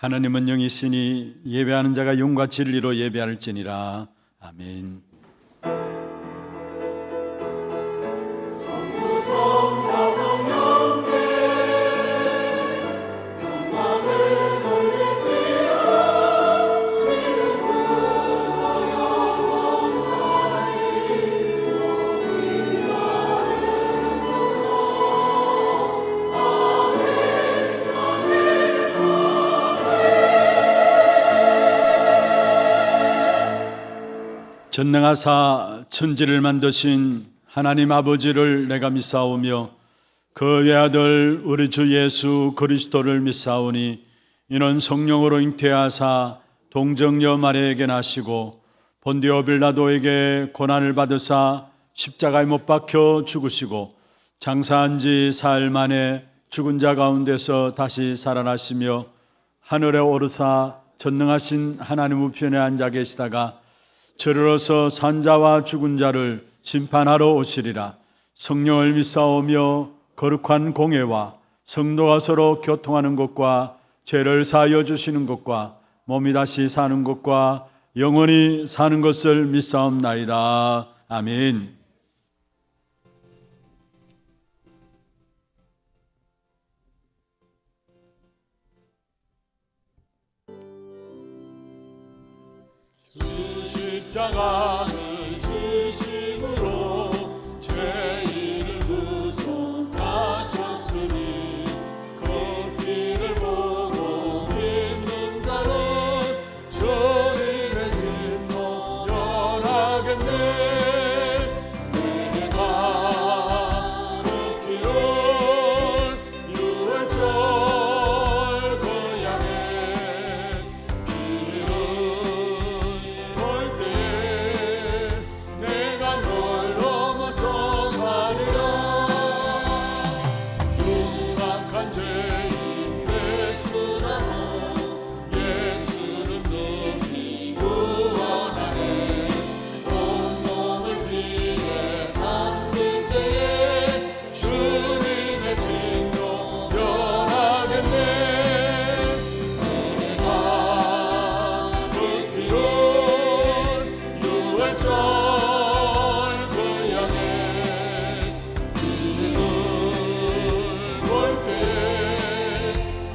하나님은 영이시니 예배하는 자가 영과 진리로 예배할지니라. 아멘. 전능하사 천지를 만드신 하나님 아버지를 내가 믿사오며 그 외아들 우리 주 예수 그리스도를 믿사오니 이는 성령으로 잉태하사 동정녀 마리아에게 나시고 본디오 빌라도에게 고난을 받으사 십자가에 못 박혀 죽으시고 장사한 지 사흘 만에 죽은 자 가운데서 다시 살아나시며 하늘에 오르사 전능하신 하나님 우편에 앉아 계시다가 저리로서 산자와 죽은 자를 심판하러 오시리라. 성령을 믿사오며 거룩한 공회와 성도가 서로 교통하는 것과 죄를 사하여 주시는 것과 몸이 다시 사는 것과 영원히 사는 것을 믿사옵나이다. 아멘. 십자가를 지심으로 죄인을 구속하셨으니 그 피를 보고 믿는 자는 주님의 진노 면하겠네. 내가 그 피를 유월절 그 양의 피를 볼 때에 내가 널 넘어서 가리라. 흉악한 죄인 되수라도 예수는 능히 구원하네. 온몸을 피에 담길 때에 주님의 진노 면하겠네. 내가 그 피를 유월절 그 양의 피를 볼 때에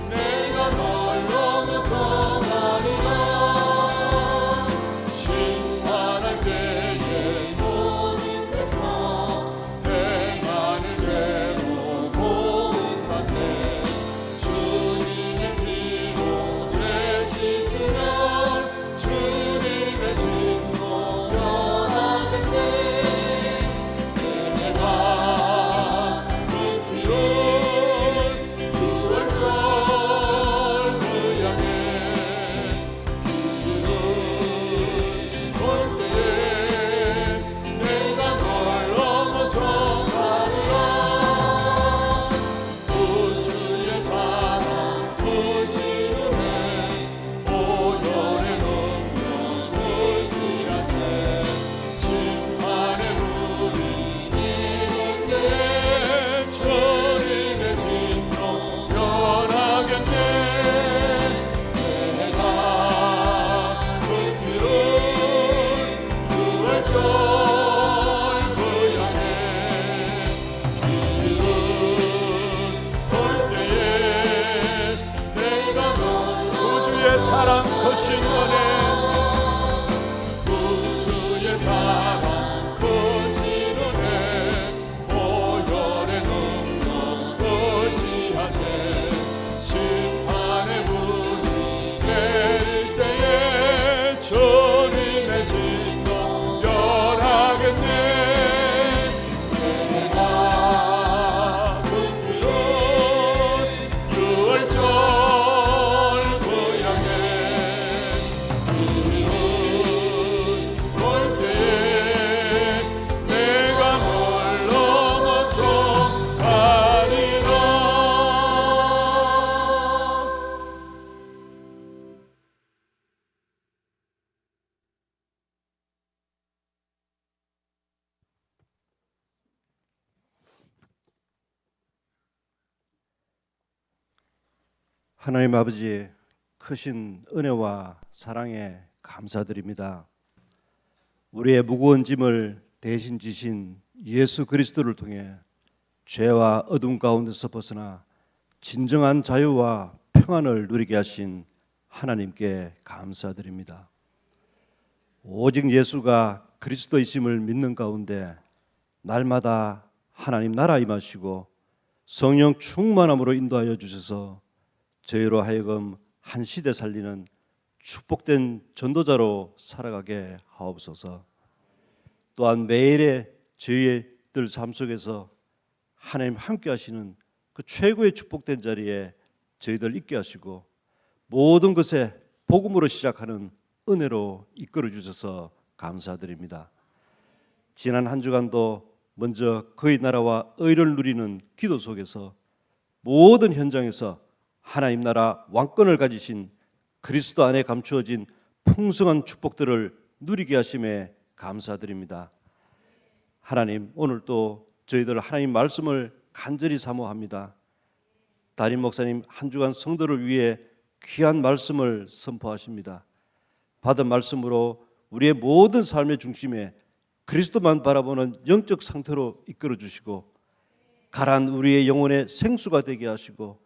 내가 널 넘어서 가리라. 심판할 때에 모든 백성 행하는 대로 보응받네. 주님의 피로 죄 씻으면 주님의 진노 면하겠네. 내가 그 피를 유월절 그 양의 피를 볼 때에 내가 널 넘어서 가리라. 구주의 사랑 부시름에 보혈의 능력 의지하세. 심판의 문이 이른 때에 주님의 진노 면하겠네. 내가 그 피를 유월절 그 양의 피를 볼 때에 내가 널 구주의 사랑 크신 은혜 구주의 사랑 크신 은혜 보혈의 능력 의지하세. 심판의 문이 내릴 때에 주님의 진노 면하겠네. 내가 그 피를 유월절 그 양의 피를 볼 때에 내가 널 넘어서 가리라. 하나님 아버지, 크신 은혜와 사랑에 감사드립니다. 우리의 무거운 짐을 대신 지신 예수 그리스도를 통해 죄와 어둠 가운데서 벗어나 진정한 자유와 평안을 누리게 하신 하나님께 감사드립니다. 오직 예수가 그리스도이심을 믿는 가운데 날마다 하나님 나라 임하시고 성령 충만함으로 인도하여 주셔서 저희로 하여금 한 시대 살리는 축복된 전도자로 살아가게 하옵소서. 또한 매일의 저희들 삶 속에서 하나님 함께 하시는 그 최고의 축복된 자리에 저희들 있게 하시고 모든 것에 복음으로 시작하는 은혜로 이끌어 주셔서 감사드립니다. 지난 한 주간도 먼저 그의 나라와 의를 누리는 기도 속에서 모든 현장에서 하나님 나라 왕권을 가지신 그리스도 안에 감추어진 풍성한 축복들을 누리게 하심에 감사드립니다. 하나님, 오늘 또 저희들 하나님 말씀을 간절히 사모합니다. 담임 목사님 한 주간 성도를 위해 귀한 말씀을 선포하십니다. 받은 말씀으로 우리의 모든 삶의 중심에 그리스도만 바라보는 영적 상태로 이끌어 주시고 가라앉은 우리의 영혼의 생수가 되게 하시고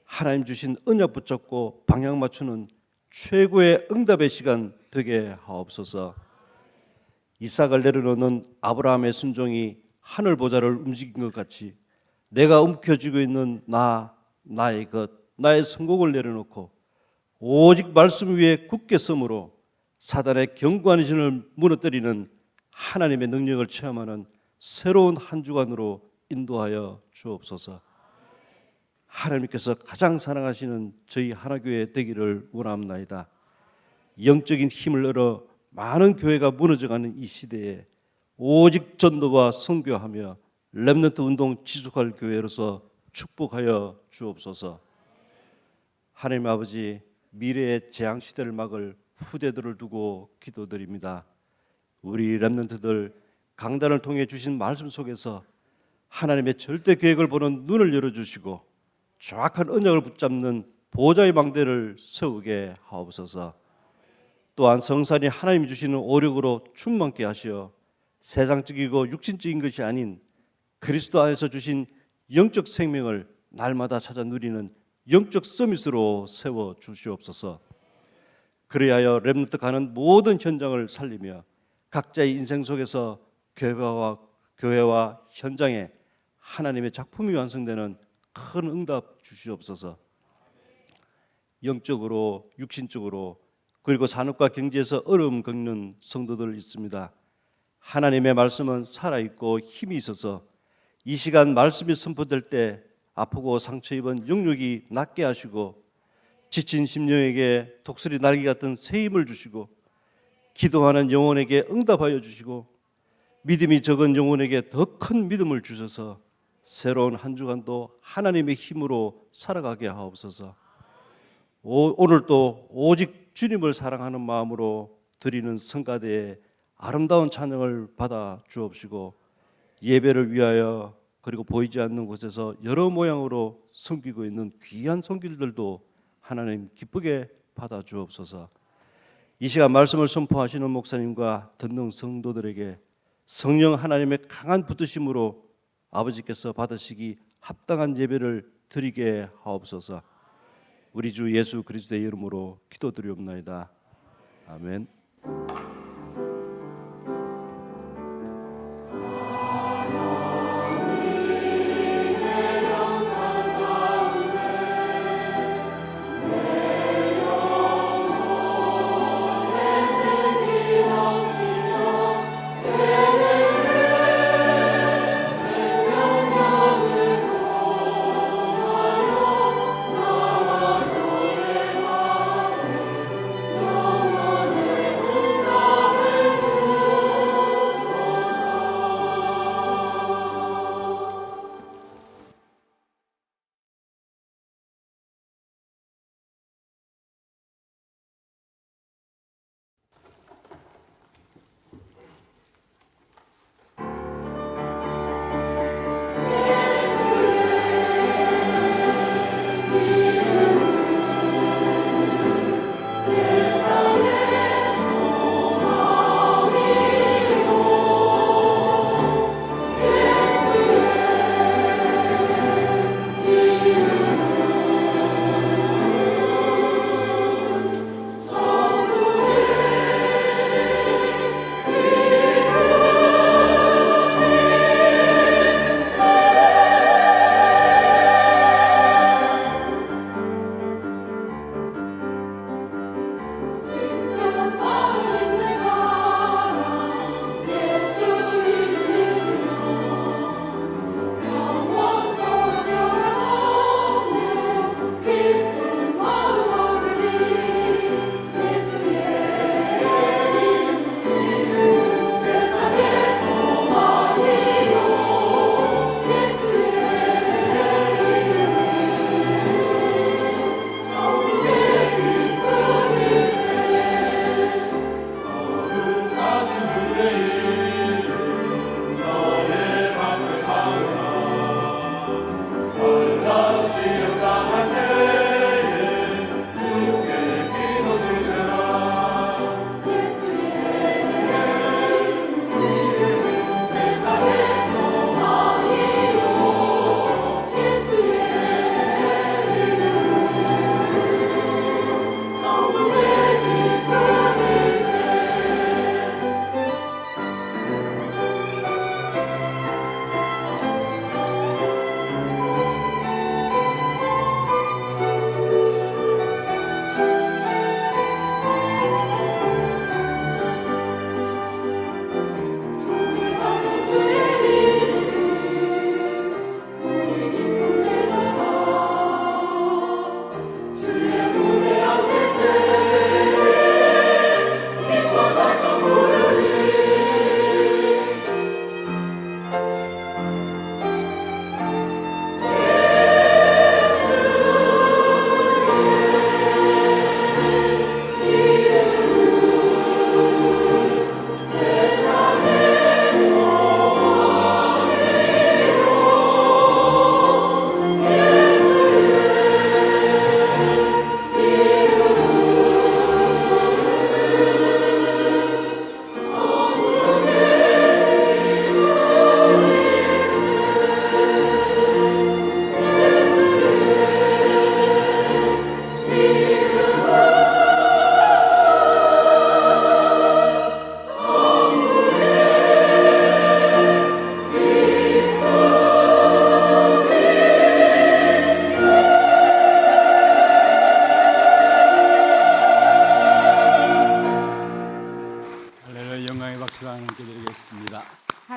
하나님 주신 언약 붙잡고 방향 맞추는 최고의 응답의 시간 되게 하옵소서. 이삭을 내려놓는 아브라함의 순종이 하늘 보좌를 움직인 것 같이 내가 움켜쥐고 있는 나의 것, 나의 성공을 내려놓고 오직 말씀 위에 굳게 섬으로 사단의 견고한 신을 무너뜨리는 하나님의 능력을 체험하는 새로운 한 주간으로 인도하여 주옵소서. 하나님께서 가장 사랑하시는 저희 하나교회 되기를 원합니다. 영적인 힘을 얻어 많은 교회가 무너져가는 이 시대에 오직 전도와 선교하며 렘넌트 운동 지속할 교회로서 축복하여 주옵소서. 하나님 아버지, 미래의 재앙 시대를 막을 후대들을 두고 기도드립니다. 우리 렘넌트들 강단을 통해 주신 말씀 속에서 하나님의 절대 계획을 보는 눈을 열어주시고 정확한 언약을 붙잡는 보좌의 망대를 세우게 하옵소서. 또한 성산이 하나님이 주시는 오력으로 충만케 하시어 세상적이고 육신적인 것이 아닌 그리스도 안에서 주신 영적 생명을 날마다 찾아 누리는 영적 서밋으로 세워 주시옵소서. 그리하여 렘넌트 가는 모든 현장을 살리며 각자의 인생 속에서 교회와 현장에 하나님의 작품이 완성되는 큰 응답 주시옵소서. 영적으로 육신적으로 그리고 산업과 경제에서 어려움 겪는 성도들 있습니다. 하나님의 말씀은 살아있고 힘이 있어서 이 시간 말씀이 선포될 때 아프고 상처 입은 영육이 낫게 하시고 지친 심령에게 독수리 날개 같은 새 힘을 주시고 기도하는 영혼에게 응답하여 주시고 믿음이 적은 영혼에게 더 큰 믿음을 주셔서 새로운 한 주간도 하나님의 힘으로 살아가게 하옵소서. 오늘도 오직 주님을 사랑하는 마음으로 드리는 성가대에 아름다운 찬양을 받아 주옵시고 예배를 위하여 그리고 보이지 않는 곳에서 여러 모양으로 섬기고 있는 귀한 손길들도 하나님 기쁘게 받아 주옵소서. 이 시간 말씀을 선포하시는 목사님과 듣는 성도들에게 성령 하나님의 강한 붙드심으로 아버지께서 받으시기 합당한 예배를 드리게 하옵소서. 우리 주 예수 그리스도의 이름으로 기도드리옵나이다. 아멘.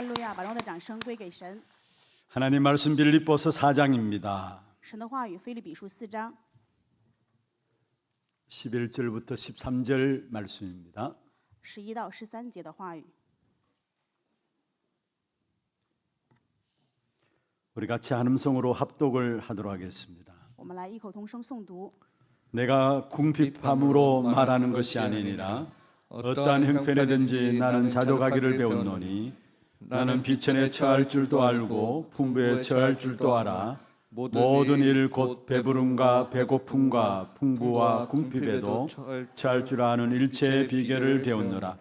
哈利路亚！把荣耀的掌声归给神。 하나님 말씀 빌립보서 4장입니다. 神的话语，腓立比书4章 11절부터 13절 말씀입니다. 11到13节的话语。 우리 같이 한음성으로 합독을 하도록 하겠습니다. 我们来异口同声诵读。 내가 궁핍함으로 말하는 것이 아니니라 어떠한 형편에든지 나는 자족하기를 배웠노니 나는 비천에 처할 줄도 알고 풍부에 처할 줄도 알아 모든 일 곧 배부름과 배고픔과 풍부와 궁핍에도 처할 줄 아는 일체의 비결을 배웠노라.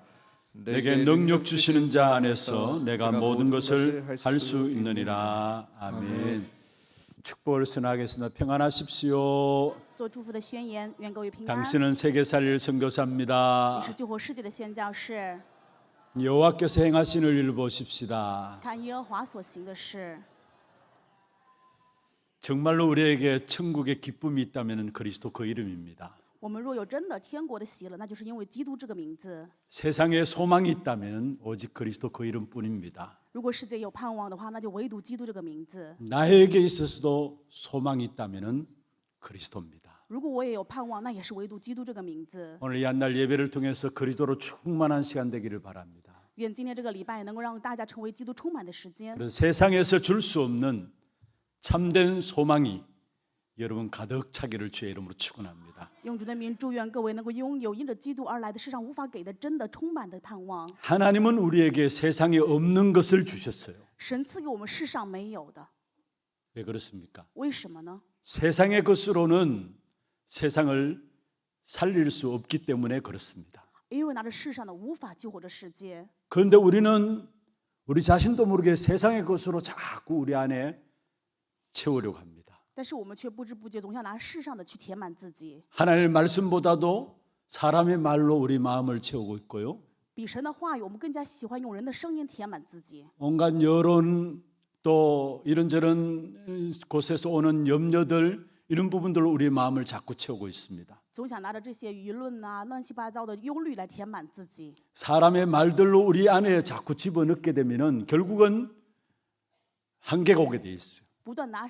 내게 능력 주시는 자 안에서 내가 모든 것을 할 수 있느니라. 아멘. 축복을 선하겠습니다. 평안하십시오. 做祝福的宣言，愿各位平安。 당신은 세계 살릴 선교사입니다. 你是救活世界的宣教士， 여호와께서 행하신 일을 보십시다. 看耶和华所行的事。 정말로 우리에게 천국의 기쁨이 있다면 그리스도 그 이름입니다. 我们若有真的天国的喜乐，那就是因为基督这个名字。 세상에 소망이 있다면 오직 그리스도 그 이름뿐입니다. 如果世界有盼望的话，那就唯独基督这个名字。 나에게 있어서도 소망이 있다면 그리스도입니다. 如果我也有盼望，那也是唯独基督这个名字。 오늘 이 한날 예배를 통해서 그리스도로 충만한 시간 되기를 바랍니다. 愿今天这个礼拜能够让大家成为基督充满的时间。 그래서 세상에서 줄 수 없는 참된 소망이 여러분 가득 차기를 주의 이름으로 축원합니다. 用主的名祝愿各位能够拥有因着基督而来的世上无法给的真的充满的盼望。 하나님은 우리에게 세상에 없는 것을 주셨어요. 神赐给我们世上没有的， 왜 그렇습니까? 为什么呢？ 세상의 것으로는 세상을 살릴 수 없기 때문에 그렇습니다. 因为拿着世上的无法救活这世界。 그런데 우리는 우리 자신도 모르게 세상의 것으로 자꾸 우리 안에 채우려고 합니다. 但是我们却不知不觉总想拿世上的去填满自己， 하나님의 말씀보다도 사람의 말로 우리 마음을 채우고 있고요. 比神的话语，我们更加喜欢用人的声音填满自己。 온갖 여론 또 이런저런 곳에서 오는 염려들 이런 부분들로 우리 마음을 자꾸 채우고 있습니다. 总想拿着这些舆论啊、乱七八糟的忧虑来填满自己。 사람의 말들로 우리 안에 자꾸 집어넣게 되면은 결국은 한계가 오게 돼 있어요. 不断拿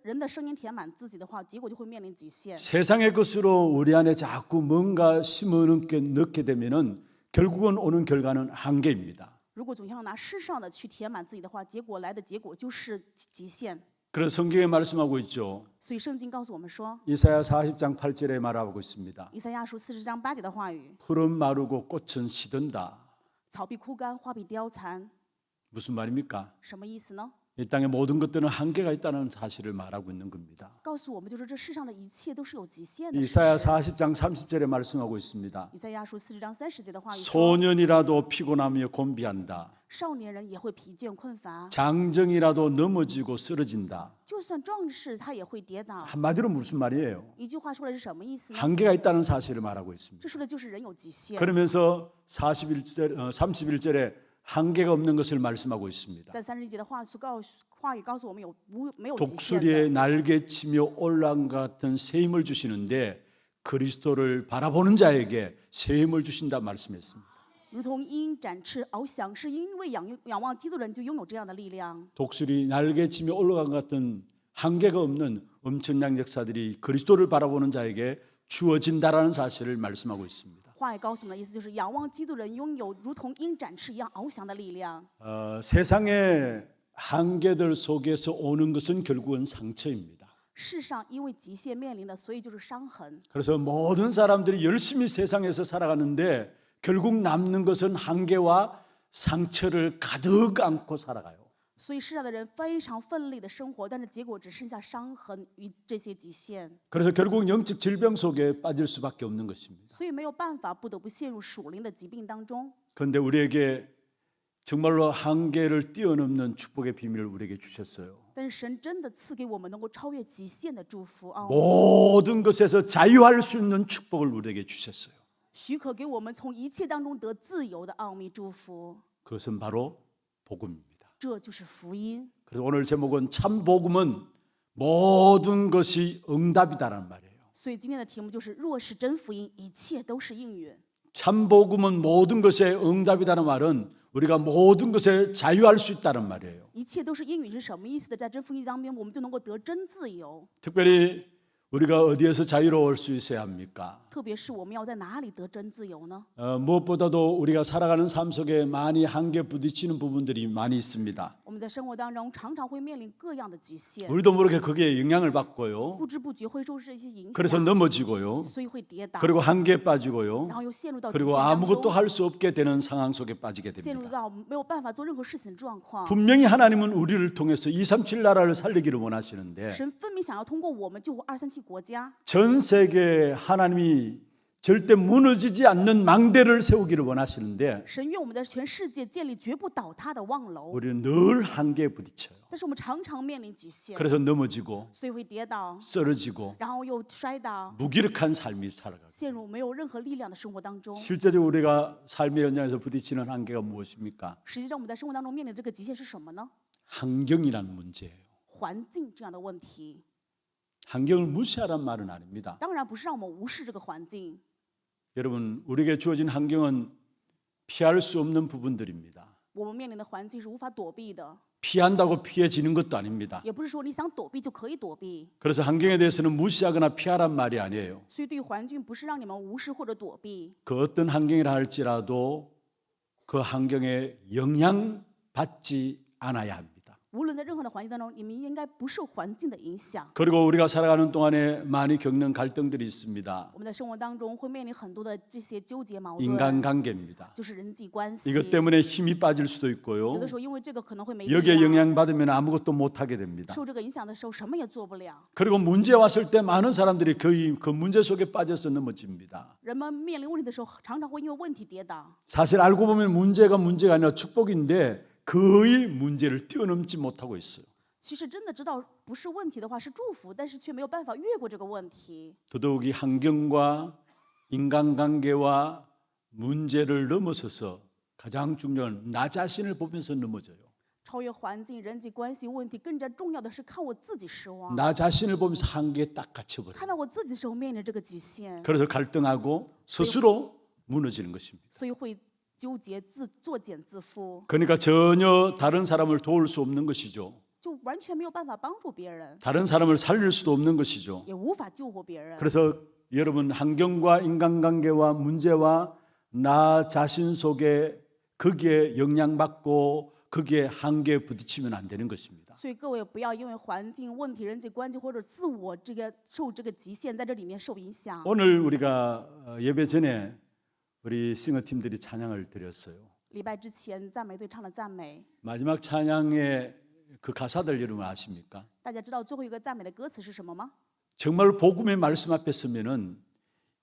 人的声音填满自己的话，结果就会面临极限。 세상의 것으로 우리 안에 자꾸 뭔가 넣게 되면은 결국은 오는 결과는 한계입니다. 如果总想拿世上的去填满自己的话，结果来的结果就是极限。 그래서 성경에 말씀하고 있죠. 所以圣经告诉我们说， 이사야 40장 8절에 말하고 있습니다. 以赛亚书40章8节的话语： 풀은 마르고 꽃은 시든다. 草必枯干，花必凋残。 무슨 말입니까? 什么意思呢？ 이 땅의 모든 것들은 한계가 있다는 사실을 말하고 있는 겁니다. 告诉我们就是这世上的一切都是有极限的事实。 이사야 40장 30절에 말씀하고 있습니다. 以赛亚书40章30节的话语说： 소년이라도 피곤하며 곤비한다. 少年人也会疲倦困乏， 장정이라도 넘어지고 쓰러진다. 就算壮士他也会跌倒。 한마디로 무슨 말이에요? 一句话说的是什么意思呢？ 한계가 있다는 사실을 말하고 있습니다. 这说的就是人有极限。 그러면서 31절에 한계가 없는 것을 말씀하고 있습니다. 在31节的话语告诉我们没有极限 독수리의 的。 날개치며 올라온 같은 새 힘을 주시는데 그리스도를 바라보는 자에게 새 힘을 주신다 말씀했습니다. 如同鹰展翅翱翔，是因为仰望基督的人就拥有这样的力量。 독수리 날개치며 올라간 것 같은 한계가 없는 엄청난 역사들이 그리스도를 바라보는 자에게 주어진다라는 사실을 말씀하고 있습니다. 话语告诉我们的意思就是，仰望基督的人拥有如同鹰展翅一样翱翔的力量。 세상의 한계들 속에서 오는 것은 결국은 상처입니다. 世上因为极限面临的，所以就是伤痕。 그래서 모든 사람들이 열심히 세상에서 살아가는데 결국 남는 것은 한계와 상처를 가득 안고 살아가요. 所以世上的人非常奋力的生活，但是结果只剩下伤痕与这些极限。 그래서 결국 영적 질병 속에 빠질 수밖에 없는 것입니다. 所以没有办法，不得不陷入属灵的疾病当中。 그런데 우리에게 정말로 한계를 뛰어넘는 축복의 비밀을 우리에게 주셨어요. 但是神真的赐给我们能够超越极限的祝福啊！ 모든 것에서 자유할 수 있는 축복을 우리에게 주셨어요. 许可给我们从一切当中得自由的奥秘祝福， 그것은 바로 복음입니다. 这就是福音。 그래서 오늘 제목은 참 복음은 모든 것이 응답이다라는 말이에요. 所以今天的题目就是：若是真福音，一切都是应允。 참 복음은 모든 것의 응답이라는 말은 우리가 모든 것에 자유할 수 있다는 말이에요. 一切都是应允是什么意思的？在真福音当中，我们就能够得真自由。 특별히 우리가 어디에서 자유로울 수 있어야 합니까? 特别是我们要在哪里得真自由呢？ 무엇보다도 우리가 살아가는 삶 속에 많이 한계 부딪히는 부분들이 많이 있습니다. 我们在生活当中常常会面临各样的极限， 우리도 모르게 거기에 영향을 받고요. 不知不觉会受这些影 그래서 响， 넘어지고요. 所以会跌倒， 그리고 한계에 빠지고요. 然后又陷入到极 그리고 限当 아무것도 中， 할 수 없게 되는 상황 속에 빠지게 陷入 됩니다. 到没有办法做任何事情的状况。 분명히 하나님은 우리를 통해서 237 나라를 살리기를 원하시는데 神分明想要通过我们救活237国家， 전 세계에 하나님이 절대 무너지지 않는 망대를 세우기를 원하시는데 神愿我们在全世界建立绝不倒塌的望楼， 우리는 늘 한계에 부딪혀요. 但是我们常常面临极限， 그래서 넘어지고 所以会跌倒， 쓰러지고 然后又摔倒， 무기력한 삶이 살아가고 陷入没有任何力量的生活当中。 실제적으로 우리가 삶의 현장에서 부딪히는 한계가 무엇입니까? 实际上，我们在生活当中面临的这个极限是什么呢？ 환경이라는 문제예요. 环境这样的问题。 환경을 무시하란 말은 아닙니다. 当然不是让我们无视这个环境。 여러분, 우리에게 주어진 환경은 피할 수 없는 부분들입니다. 我们面临的环境是无法躲避的， 피한다고 피해지는 것도 아닙니다. 也不是说你想躲避就可以躲避。 그래서 환경에 대해서는 무시하거나 피하란 말이 아니에요. 所以对于环境，不是让你们无视或者躲避， 그 어떤 환경이라 할지라도 그 환경에 영향받지 않아야 합니다. 无论在任何的环境当中，你们应该不受环境的影响。 그리고 우리가 살아가는 동안에 많이 겪는 갈등들이 있습니다. 我们在生活当中会面临很多的这些纠结矛盾， 인간관계입니다. 就是人际关系。 이것 때문에 힘이 빠질 수도 有 있고요. 的时候因为这个可能会没力 여기에 量， 영향받으면 아무것도 못하게 됩니다. 受这个影响的时候什么也做不了。 그리고 문제 왔을 때 많은 사람들이 거의 그 문제 속에 빠져서 넘어집니다. 人们面临问题的时候，常常会因为问题跌倒。 사실 알고 보면 문제가 아니라 축복인데 거의 문제를 뛰어넘지 못하고 있어요. 其实真的知道不是问题的话是祝福，但是却没有办法越过这个问题。 더더욱이 환경과 인간관계와 문제를 넘어서서 가장 중요한 나 자신을 보면서 넘어져요. 超越环境、人际关系问题，更加重要的是看我自己失望。 나 자신을 보면서 한계에 딱 갇혀버려요. 看到我自己的时候面临这个极限， 그래서 갈등하고 스스로 무너지는 것입니다. 所以会纠结作茧自缚， 그러니까 전혀 다른 사람을 도울 수 없는 것이죠. 就完全没有办法帮助别人， 다른 사람을 살릴 수도 없는 것이죠. 也无法救活别人。 그래서 여러분 환경과 인간관계와 문제와 나 자신 속에 거기에 영향받고 거기에 한계에 부딪히면 안 되는 것입니다. 所以各位不要因为环境问题、人际关系或者自我这个受这个极限，在这里面受影响。 오늘 우리가 예배 전에 우리 싱어팀들이 찬양을 드렸어요. 礼拜之前，赞美队唱了赞美， 마지막 찬양의 그 가사들 여러분 아십니까? 大家知道最后一个赞美的歌词是什么吗？ 정말 복음의 말씀 앞에 서면은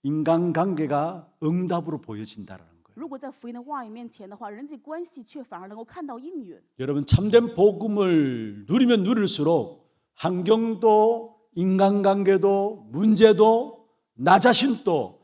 인간관계가 응답으로 보여진다라는 거예요. 如果在福音的话语面前的话，人际关系却反而能够看到应允。 여러분 참된 복음을 누리면 누릴수록 환경도 인간관계도 문제도 나 자신도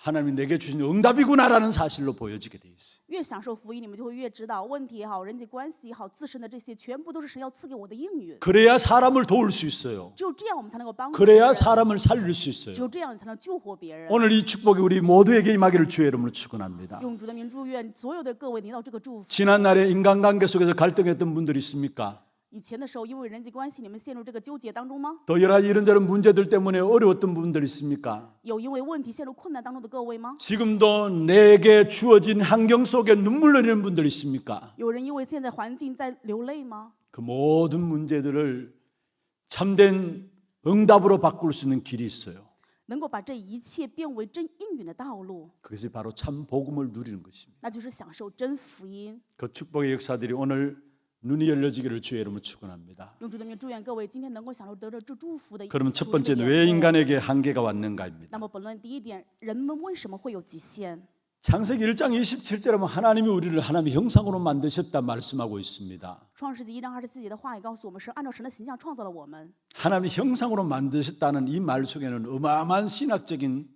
하나님이 내게 주신 응답이구나라는 사실로 보여지게 돼 있어요. 越享受福音，你们就会越知道问题也好，人际关系也好，自身的这些全部都是神要赐给我的应允。 그래야 사람을 도울 수 있어요. 只有这样，我们才能够帮助别 그래야 人； 사람을 살릴 수 只 있어요. 有这样，你才能救活别人。 오늘 이 축복이 우리 모두에게 임하기를 주의 이름으로 축원합니다. 用主的名祝愿所有的各位领到这个祝福。 지난날에 인간관계 속에서 갈등했던 분들이 있습니까? 以前的时候，因为人际关系，你们陷入这个纠结当中吗？ 또 여러 가지 이런저런 문제들 때문에 어려웠던 분들 있습니까? 有因为问题陷入困难当中的各位吗？ 지금도 내게 주어진 환경 속에 눈물 흘리는 분들 있습니까? 有人因为现在环境在流泪吗？ 그 모든 문제들을 참된 응답으로 바꿀 수 있는 길이 있어요. 能够把这一切变为真应允的道路， 그것이 바로 참 복음을 누리는 것입니다. 那就是享受真福音。 그 축복의 역사들이 오늘 눈이 열려지기를 주의 이름으로 축원합니다. 用主的名祝愿各位今天能够享受得着这祝福的。 그러면 첫 번째는 왜 인간에게 한계가 왔는가입니다. 那么本论第一点，人们为什么会有极限？ 창세기 1장 27절에 보면 하나님이 우리를 하나님의 형상으로 만드셨다 말씀하고 있습니다. 创世纪1章27节的话也告诉我们，是按照神的形象创造了我们。 하나님의 형상으로 만드셨다는 이 말 속에는 어마어마한 신학적인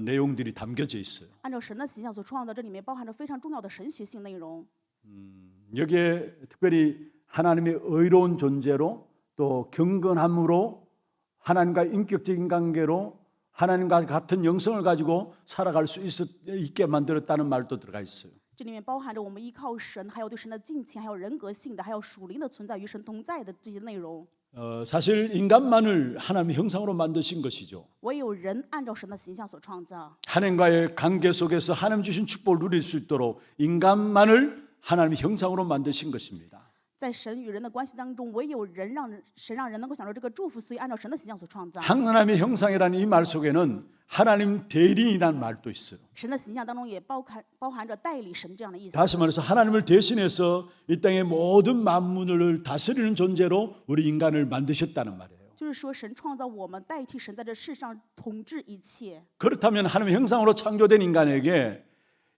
내용들이 담겨져 있어요. 按照神的形象所创造，这里面包含着非常重要的神学性内容。 여기에 특별히 하나님의 의로운 존재로 또 경건함으로 하나님과 인격적인 관계로 하나님과 같은 영성을 가지고 살아갈 수 있게 만들었다는 말도 들어가 있어요. 这里面包含着我们依靠神，还有对神的敬虔，还有人格性的，还有属灵的存在与神同在的这些内容。 사실 인간만을 하나님의 형상으로 만드신 것이죠. 唯有人按照神的形象所创造， 하나님과의 관계 속에서 하나님 주신 축복을 누릴 수 있도록 인간만을 하나님의 형상으로 만드신 것입니다. 在神与人的关系当中，唯有人神让人能够享受这个祝福，所以按照神的形象所创造。 하나님의 형상이라는 이 말 속에는 하나님 대리인이라는 말도 있어요. 神的形象当中也包含着代理神这样的意思。 다시 말해서 하나님을 대신해서 이 땅의 모든 만물을 다스리는 존재로 우리 인간을 만드셨다는 말이에요. 就是说，神创造我们，代替神在这世上统治一切。 그렇다면 하나님의 형상으로 창조된 인간에게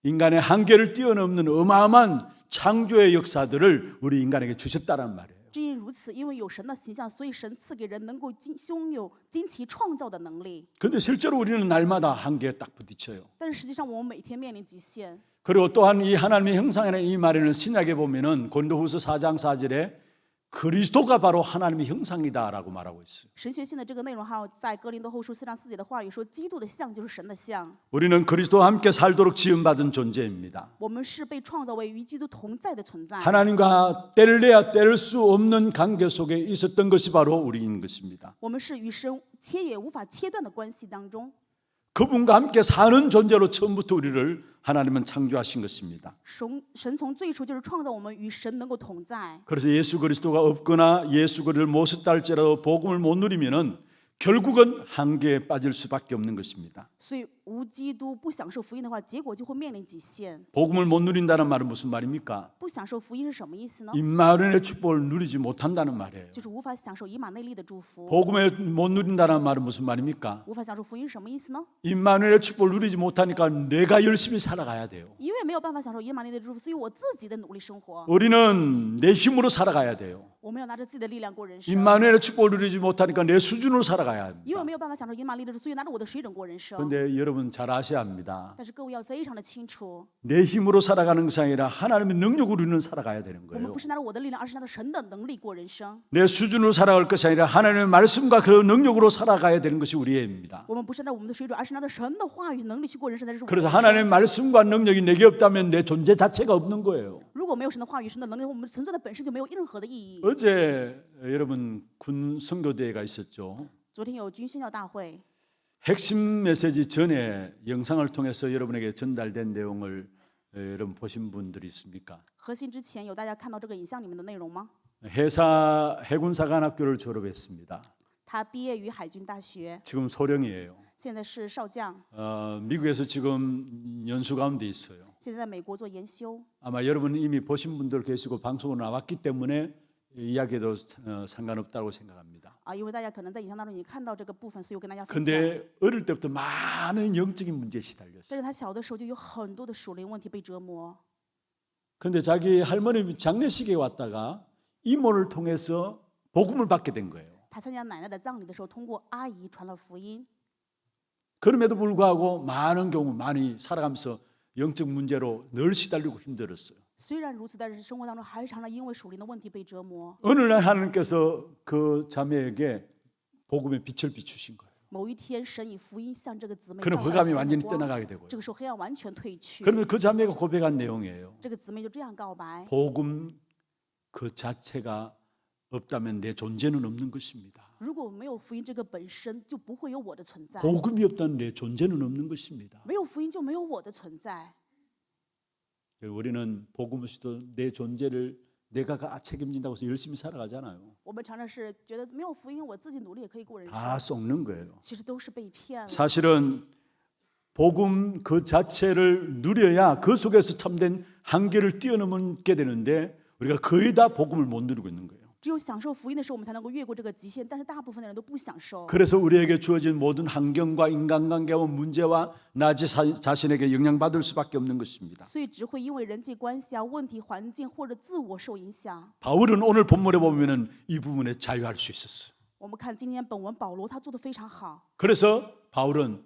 인간의 한계를 뛰어넘는 어마어마한 창조의 역사들을 우리 인간에게 주셨다는 말이에요. 正因如此，因为有神的形象，所以神赐给人能够拥有惊奇创造的能力。 그런데 실제로 우리는 날마다 한계에 딱 부딪혀요. 但是实际上，我们每天面临极限。 그리고 또한 이 하나님의 형상이라는 이 말에는 신약에 보면은 고린도후서 4장 4절에 그리스도가 바로 하나님의 형상이다라고 말하고 있어요. 神学性的这个内容，还有在哥林多后书4章4节的话语说，基督的像就是神的像。 우리는 그리스도와 함께 살도록 지음받은 존재입니다. 我们是被创造为与基督同在的存在。 하나님과 뗄래야 뗄 수 없는 관계 속에 있었던 것이 바로 우리인 것입니다. 我们是与神切也无法切断的关系当中。 그분과 함께 사는 존재로 처음부터 우리를 하나님은 창조하신 것입니다. 神从最初就是创造我们与神能够同在。 그래서 예수 그리스도가 없거나 예수 그리스도를 못 썼다 할지라도 복음을 못 누리면은 결국은 한계에 빠질 수밖에 없는 것입니다. 所以无基督不享受福音的话，结果就会面临极限。 복음을 못 누린다는 말은 무슨 말입니까? 不享受福音是什么意思呢？ 임마누엘의 축복을 누리지 못한다는 말이에요. 就是无法享受以马内利的祝福。 복음을 못 누린다는 말은 무슨 말입니까? 无法享受福音是什么意思呢？ 임마누엘의 축복을 누리지 못하니까 내가 열심히 살아가야 돼요. 因为没有办法享受以马内利的祝福，所以我自己的努力生活。 우리는 내 힘으로 살아가야 돼요. 我们要拿着自己的力量过人生。 임마누엘의 축복을 누리지 못하니까 내 수준으로 살아가야 합니다. 因为没有办法享受以马内利的祝福，所以拿着我的水准过人生。 그런데 여러분 잘 아셔야 합니다. 但是各位要非常的清楚， 내 힘으로 살아가는 것이 아니라 하나님의 능력으로 우리는 살아가야 되는 我们 거예요. 不是拿着我的力量，而是拿着神的能力过人生。 내 수준으로 살아갈 것이 아니라 하나님의 말씀과 그 능력으로 살아가야 되는 것이 우리입니다. 我们不是拿着我们的水准，而是拿着神的话语能力去过人生，才是我们的 그래서 人生。 하나님의 말씀과 능력이 내게 없다면 내 존재 자체가 없는 거예요. 如果没有神的话语、神的能力，我们存在的本身就没有任何的意义。 어제 여러분 군 선교대회가 있었죠. 昨天有军宣教大会， 핵심 메시지 전에 영상을 통해서 여러분에게 전달된 내용을 여러분 보신 분들이 있습니까? 核心之前有大家看到这个影像里面的内容吗？ 해군사관학교를 졸업했습니다. 他毕业于海军大学， 지금 소령이에요. 现在是少将， 미국에서 지금 연수 가운데 있어요. 现在在美国做研修。 아마 여러분 이미 보신 분들 계시고 방송으로 나왔기 때문에 이야기도 상관없다고 생각합니다. 因为大家可能在影像当中已经看到这个部分，所以我跟大家分享。 근데 어릴 때부터 많은 영적인 문제에 시달렸어요. 但是他小的时候就有很多的属灵问题被折磨。 근데 자기 할머니 장례식에 왔다가 이모를 통해서 복음을 받게 된 거예요. 他参加奶奶的葬礼的时候，通过阿姨传了福音。 그럼에도 불구하고 많은 경우 많이 살아가면서 영적 문제로 늘 시달리고 힘들었어요. 虽然如此，但是生活当中还是常常因为属灵的问题被折磨。 어느 날 하나님께서 그 자매에게 복음의 빛을 비추신 거예요. 某一天，神以福音向这个姊妹 그럼 照射 흑암이 了 완전히 福音的光 떠나가게 되고요. 这个时候黑暗完全退去。 그러면 그 자매가 고백한 내용이에요. 这个姊妹就这样告白： 복음 그 자체가 없다면 내 존재는 없는 것입니다. 如果没有福音这个本身，就不会有我的存在； 복음이 없다면 내 존재는 없는 것입니다. 没有福音就没有我的存在。 우리는 복음 없이도 내 존재를 내가 책임진다고 해서 열심히 살아가잖아요. 我们常常是觉得没有福音，我自己努力也可以过人生， 다 썩는 거예요. 其实都是被骗了。 사실은 복음 그 자체를 누려야 그 속에서 참된 한계를 뛰어넘게 되는데 우리가 거의 다 복음을 못 누리고 있는 거예요. 只有享受福音的时候，我们才能够越过这个极限。但是大部分的人都不享受， 그래서 우리에게 주어진 모든 환경과 인간관계와 문제와 나 자신에게 영향받을 수밖에 없는 것입니다. 所以只会因为人际关系问题、环境或者自我受影响。 바울은 오늘 본문에 보면은 이 부분에 자유할 수 있었어요. 我们看今天本文，保罗他做得非常好。 그래서 바울은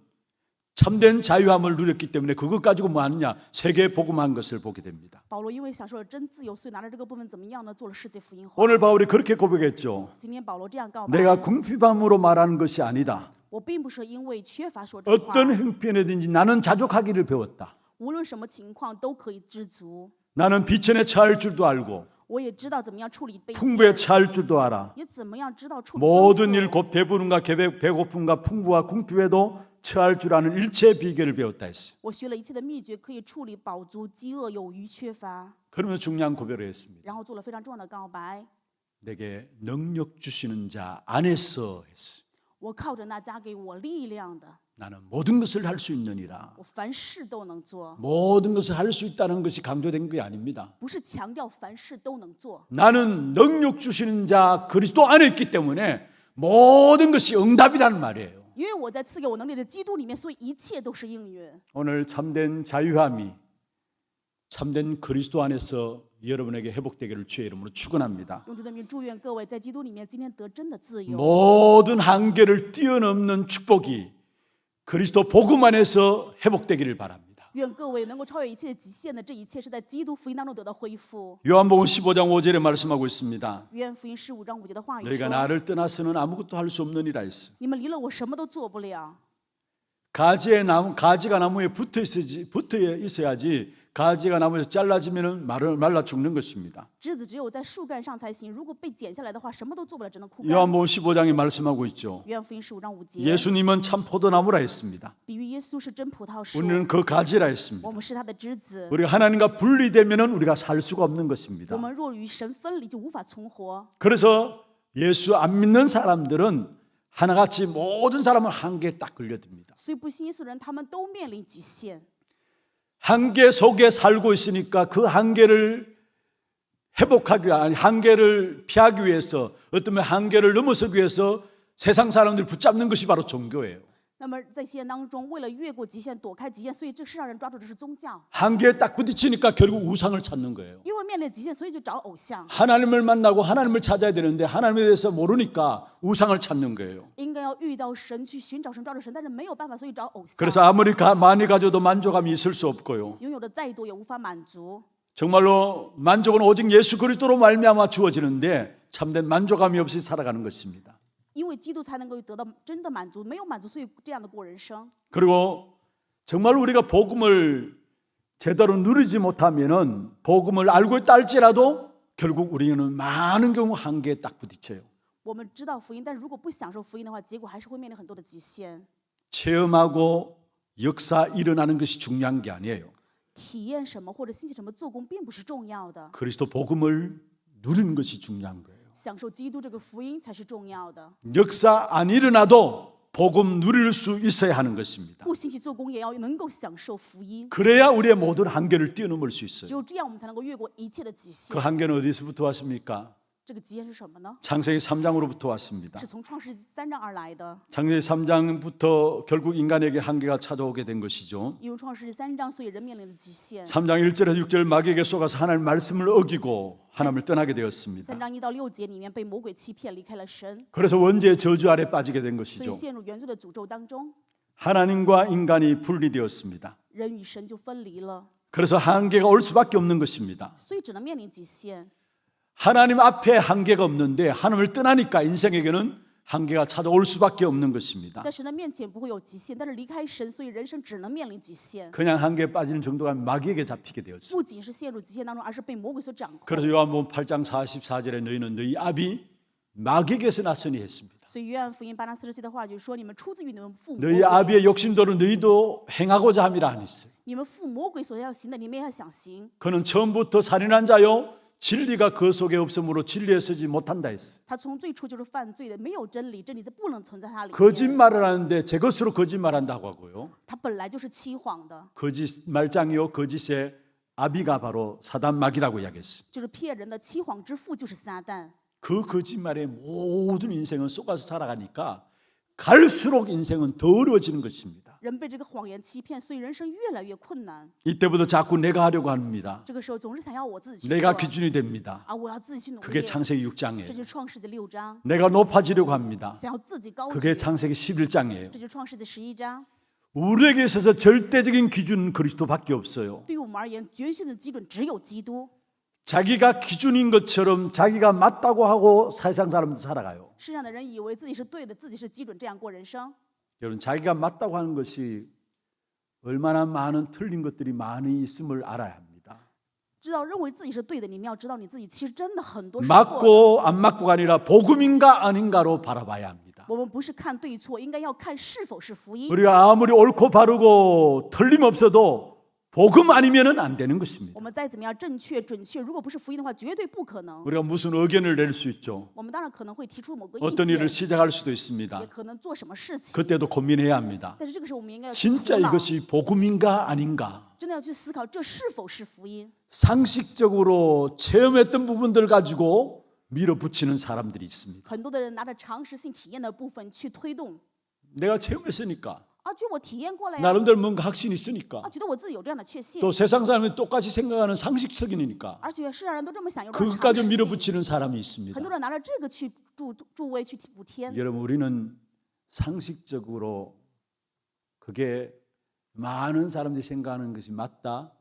참된 자유함을 누렸기 때문에 그것 가지고 뭐 하느냐? 세계 복음한 것을 보게 됩니다. 保罗因为享受了真自由，所以拿着这个部分怎么样呢？做了世界福音化。 오늘 바울이 그렇게 고백했죠. 今天保罗这样告白： 내가 궁핍함으로 말하는 것이 아니다. 我并不是因为缺乏说这话， 어떤 형편이든지 나는 자족하기를 배웠다. 无论什么情况都可以知足。 나는 비천에 처할 줄도 알고 我也知道怎么样处理卑 풍부에 贱， 처할 줄도 알아. 也怎么样知道处理丰 모든 일 富。 곧 배부름과 배고픔과 풍부와 궁핍에도 처할 줄 아는 일체의 비결을 배웠다 했어요. 我学了一切的秘诀，可以处理饱足、饥饿、有余、缺乏。 그러면서 중요한 고백을 했습니다. 然后做了非常重要的告白： 내게 능력 주시는 자 안에서 했어. 我靠着那加给我力量的， 나는 모든 것을 할 수 있느니라. 我凡事都能做。 모든 것을 할 수 있다는 것이 강조된 게 아닙니다. 不是强调凡事都能做， 나는 능력 주시는 자 그리스도 안에 있기 때문에 모든 것이 응답이라는 말이에요. 因为我在赐给我能力的基督里面，所以一切都是应允。 오늘 참된 자유함이 참된 그리스도 안에서 여러분에게 회복되기를 주의 이름으로 축원합니다. 用主的名祝愿各位在基督里面今天得真的自由， 모든 한계를 뛰어넘는 축복이 그리스도 복음 안에서 회복되기를 바랍니다. 愿各位能够超越一切极限的这一切是在基督福音当中得到恢复。 요한복음 15장 5절에 말씀하고 있습니다. 约翰福音15章5节的话语 너희가 说 나를 떠나서는 아무것도 할 수 없느니라 했어. ：“你们离了我什么都做不了。 가지가 나무에 붙어 있어야지 가지가 나무에서 잘라지면 말라 죽는 것입니다. 枝子只有在树干上才行，如果被剪下来的话，什么都做不了，只能枯干。” 요한복음 15장에 말씀하고 있죠. 约翰福音15章5节， 예수님은 참 포도나무라 했습니다. 比喻耶稣是真葡萄树， 우리는 그 가지라 했습니다. 我们是他的枝子。 우리가 하나님과 분리되면은 우리가 살 수가 없는 것입니다. 我们若与神分离，就无法存活。 그래서 예수 안 믿는 사람들은 하나같이 모든 사람은 한계에 딱 걸려듭니다. 所以不信耶稣的人，他们都面临极限。 한계 속에 살고 있으니까 그 한계를 회복하기 위해 한계를 피하기 위해서 어떤 한계를 넘어서기 위해서 세상 사람들을 붙잡는 것이 바로 종교예요. 那么在西安当中，为了越过极限、躲开极限，所以这世上人抓住的是宗教。 한계에 딱 부딪히니까 결국 우상을 찾는 거예요. 因为面临极限，所以就找偶像。 하나님을 만나고 하나님을 찾아야 되는데 하나님에 대해서 모르니까 우상을 찾는 거예요. 应该要遇到神，去寻找神，抓住神，但是没有办法，所以找偶像。 그래서 아무리 많이 가져도 만족감이 있을 수 없고요. 拥有的再多也无法满足。 정말로 만족은 오직 예수 그리스도로 말미암아 주어지는데 참된 만족감이 없이 살아가는 것입니다. 因为基督才能够得到真的满足，没有满足，所以这样的过人生。 그리고 정말 우리가 복음을 제대로 누리지 못하면은 복음을 알고 있다 할지라도 결국 우리는 많은 경우 한계에 딱 부딪혀요. 我们知道福音，但是如果不享受福音的话，结果还是会面临很多的极限。 체험하고 역사 일어나는 것이 중요한 게 아니에요. 体验什么或者兴起什么做工，并不是重要的， 그리스도 복음을 누리는 것이 중요한 거예요. 享受基督这个福音才是重要的。 역사 안 일어나도 복음 누릴 수 있어야 하는 것입니다. 不兴起做工，也要能够享受福音。 그래야 우리의 모든 한계를 뛰어넘을 수 只 있어요. 有这样，我们才能够越过一切的极限 그 。 한계는 어디서부터 왔습니까? 这个极限是什么呢？ 창세기 3장으로부터 왔습니다. 是从创世3章而来的。 창세기 3장부터 결국 인간에게 한계가 찾아오게 된 것이죠. 因为创世3章，所以人面临的极限。 3장 1절에서 6절 마귀에게 속아서 하나님의 말씀을 어기고 하나님을 떠나게 되었습니다. 3章1到6节里面被魔鬼欺骗，离开了神， 그래서 원죄의 저주 아래 빠지게 된 所以 것이죠. 陷入原罪的诅咒当中， 하나님과 인간이 분리되었습니다. 人与神就分离了， 그래서 한계가 올 수밖에 없는 것입니다. 所以只能面临极限。 하나님 앞에 한계가 없는데 하나님을 떠나니까 인생에게는 한계가 찾아올 수밖에 없는 것입니다. 在神的面前不会有极限，但是离开神，所以人生只能面临极限。 그냥 한계에 빠지는 정도가 마귀에게 잡히게 되었어요. 不仅是陷入极限当中，而是被魔鬼所掌控。 그래서 요한복음 8장 44절에 너희는 너희 아비 마귀에게서 났으니 했습니다. 所以约翰福音8章47的话就说：“你们出自于你们父魔 너희 鬼， 아비의 욕심대로 너희도 행하고자 함이라 하니라. 你们父魔鬼所要行的，你们也要想行。 그는 처음부터 살인한 자요 진리가 그 속에 없으므로 진리에 서지 못한다 했어. 他从最初就是犯罪的，没有真理，真理不能存在他里面。 거짓말을 하는데 제 것으로 거짓말한다고 하고요. 他本来就是欺谎的， 거짓말장이요 거짓의 아비가 바로 사단 마귀라고 이야기했어요. 就是骗人的，欺谎之父就是撒旦。 그 거짓말에 모든 인생은 속아서 살아가니까 갈수록 인생은 더 어려워지는 것입니다. 人被这个谎言欺骗，所以人生越来越困难。 이때부터 자꾸 내가 하려고 합니다. 这个时候总是想要我自己去 내가 做 기준이 됩니다. 啊，我要自己去努 그게 力。 창세기 这 6장이에요. 就是创世纪6章， 내가 높아지려고 합니다. 想要自己高 그게 举， 창세기 11장이에요. 这就是创世纪11章。 우리에게 있어서 절대적인 기준은 그리스도밖에 없어요. 对于我们而言，绝对的基准只有基督。 자기가 기준인 것처럼 자기가 맞다고 하고 세상 사람들 살아가요. 世上的人以为自己是对的，自己是基准，这样过人生。 여러분 자기가 맞다고 하는 것이 얼마나 많은 틀린 것들이 많이 있음을 알아야 합니다. 知道认为自己是对的，你们要知道你自己其实真的很多是错的。 맞고 안 맞고가 아니라 복음인가 아닌가로 바라봐야 합니다. 我们不是看对错，应该要看是否是福音。 우리가 아무리 옳고 바르고 틀림없어도 복음 아니면은 안 되는 것입니다. 我们再怎么样正确准确，如果不是福音的话，绝对不可能。 우리가 무슨 의견을 낼 수 있죠. 我们当然可能会提出某个意 어떤 见， 일을 시작할 수도 있습니다. 也可能做什么事情。 그때도 고민해야 합니다. 但是这个时候，我们应该要去 진짜 苦恼 이것이 복음인가 아닌가. 真的要去思考这是否是福音。 상식적으로 체험했던 부분들 가지고 밀어붙이는 사람들이 있습니다. 很多的人拿着常识性体验的部分去推动， 내가 체험했으니까 啊，觉得我体验过了呀， 나름대로 뭔가 확신이 있으니까 啊，觉得我自己有这样的确信， 또 세상 사람이 똑같이 생각하는 상식적이니까 而且世上人都这么想，有这种常 그것까지 识性。 밀어붙이는 사람이 있습니다. 很多人拿着这个去助威去补天。 여러분 우리는 상식적으로 그게 많은 사람들이 생각하는 것이 맞다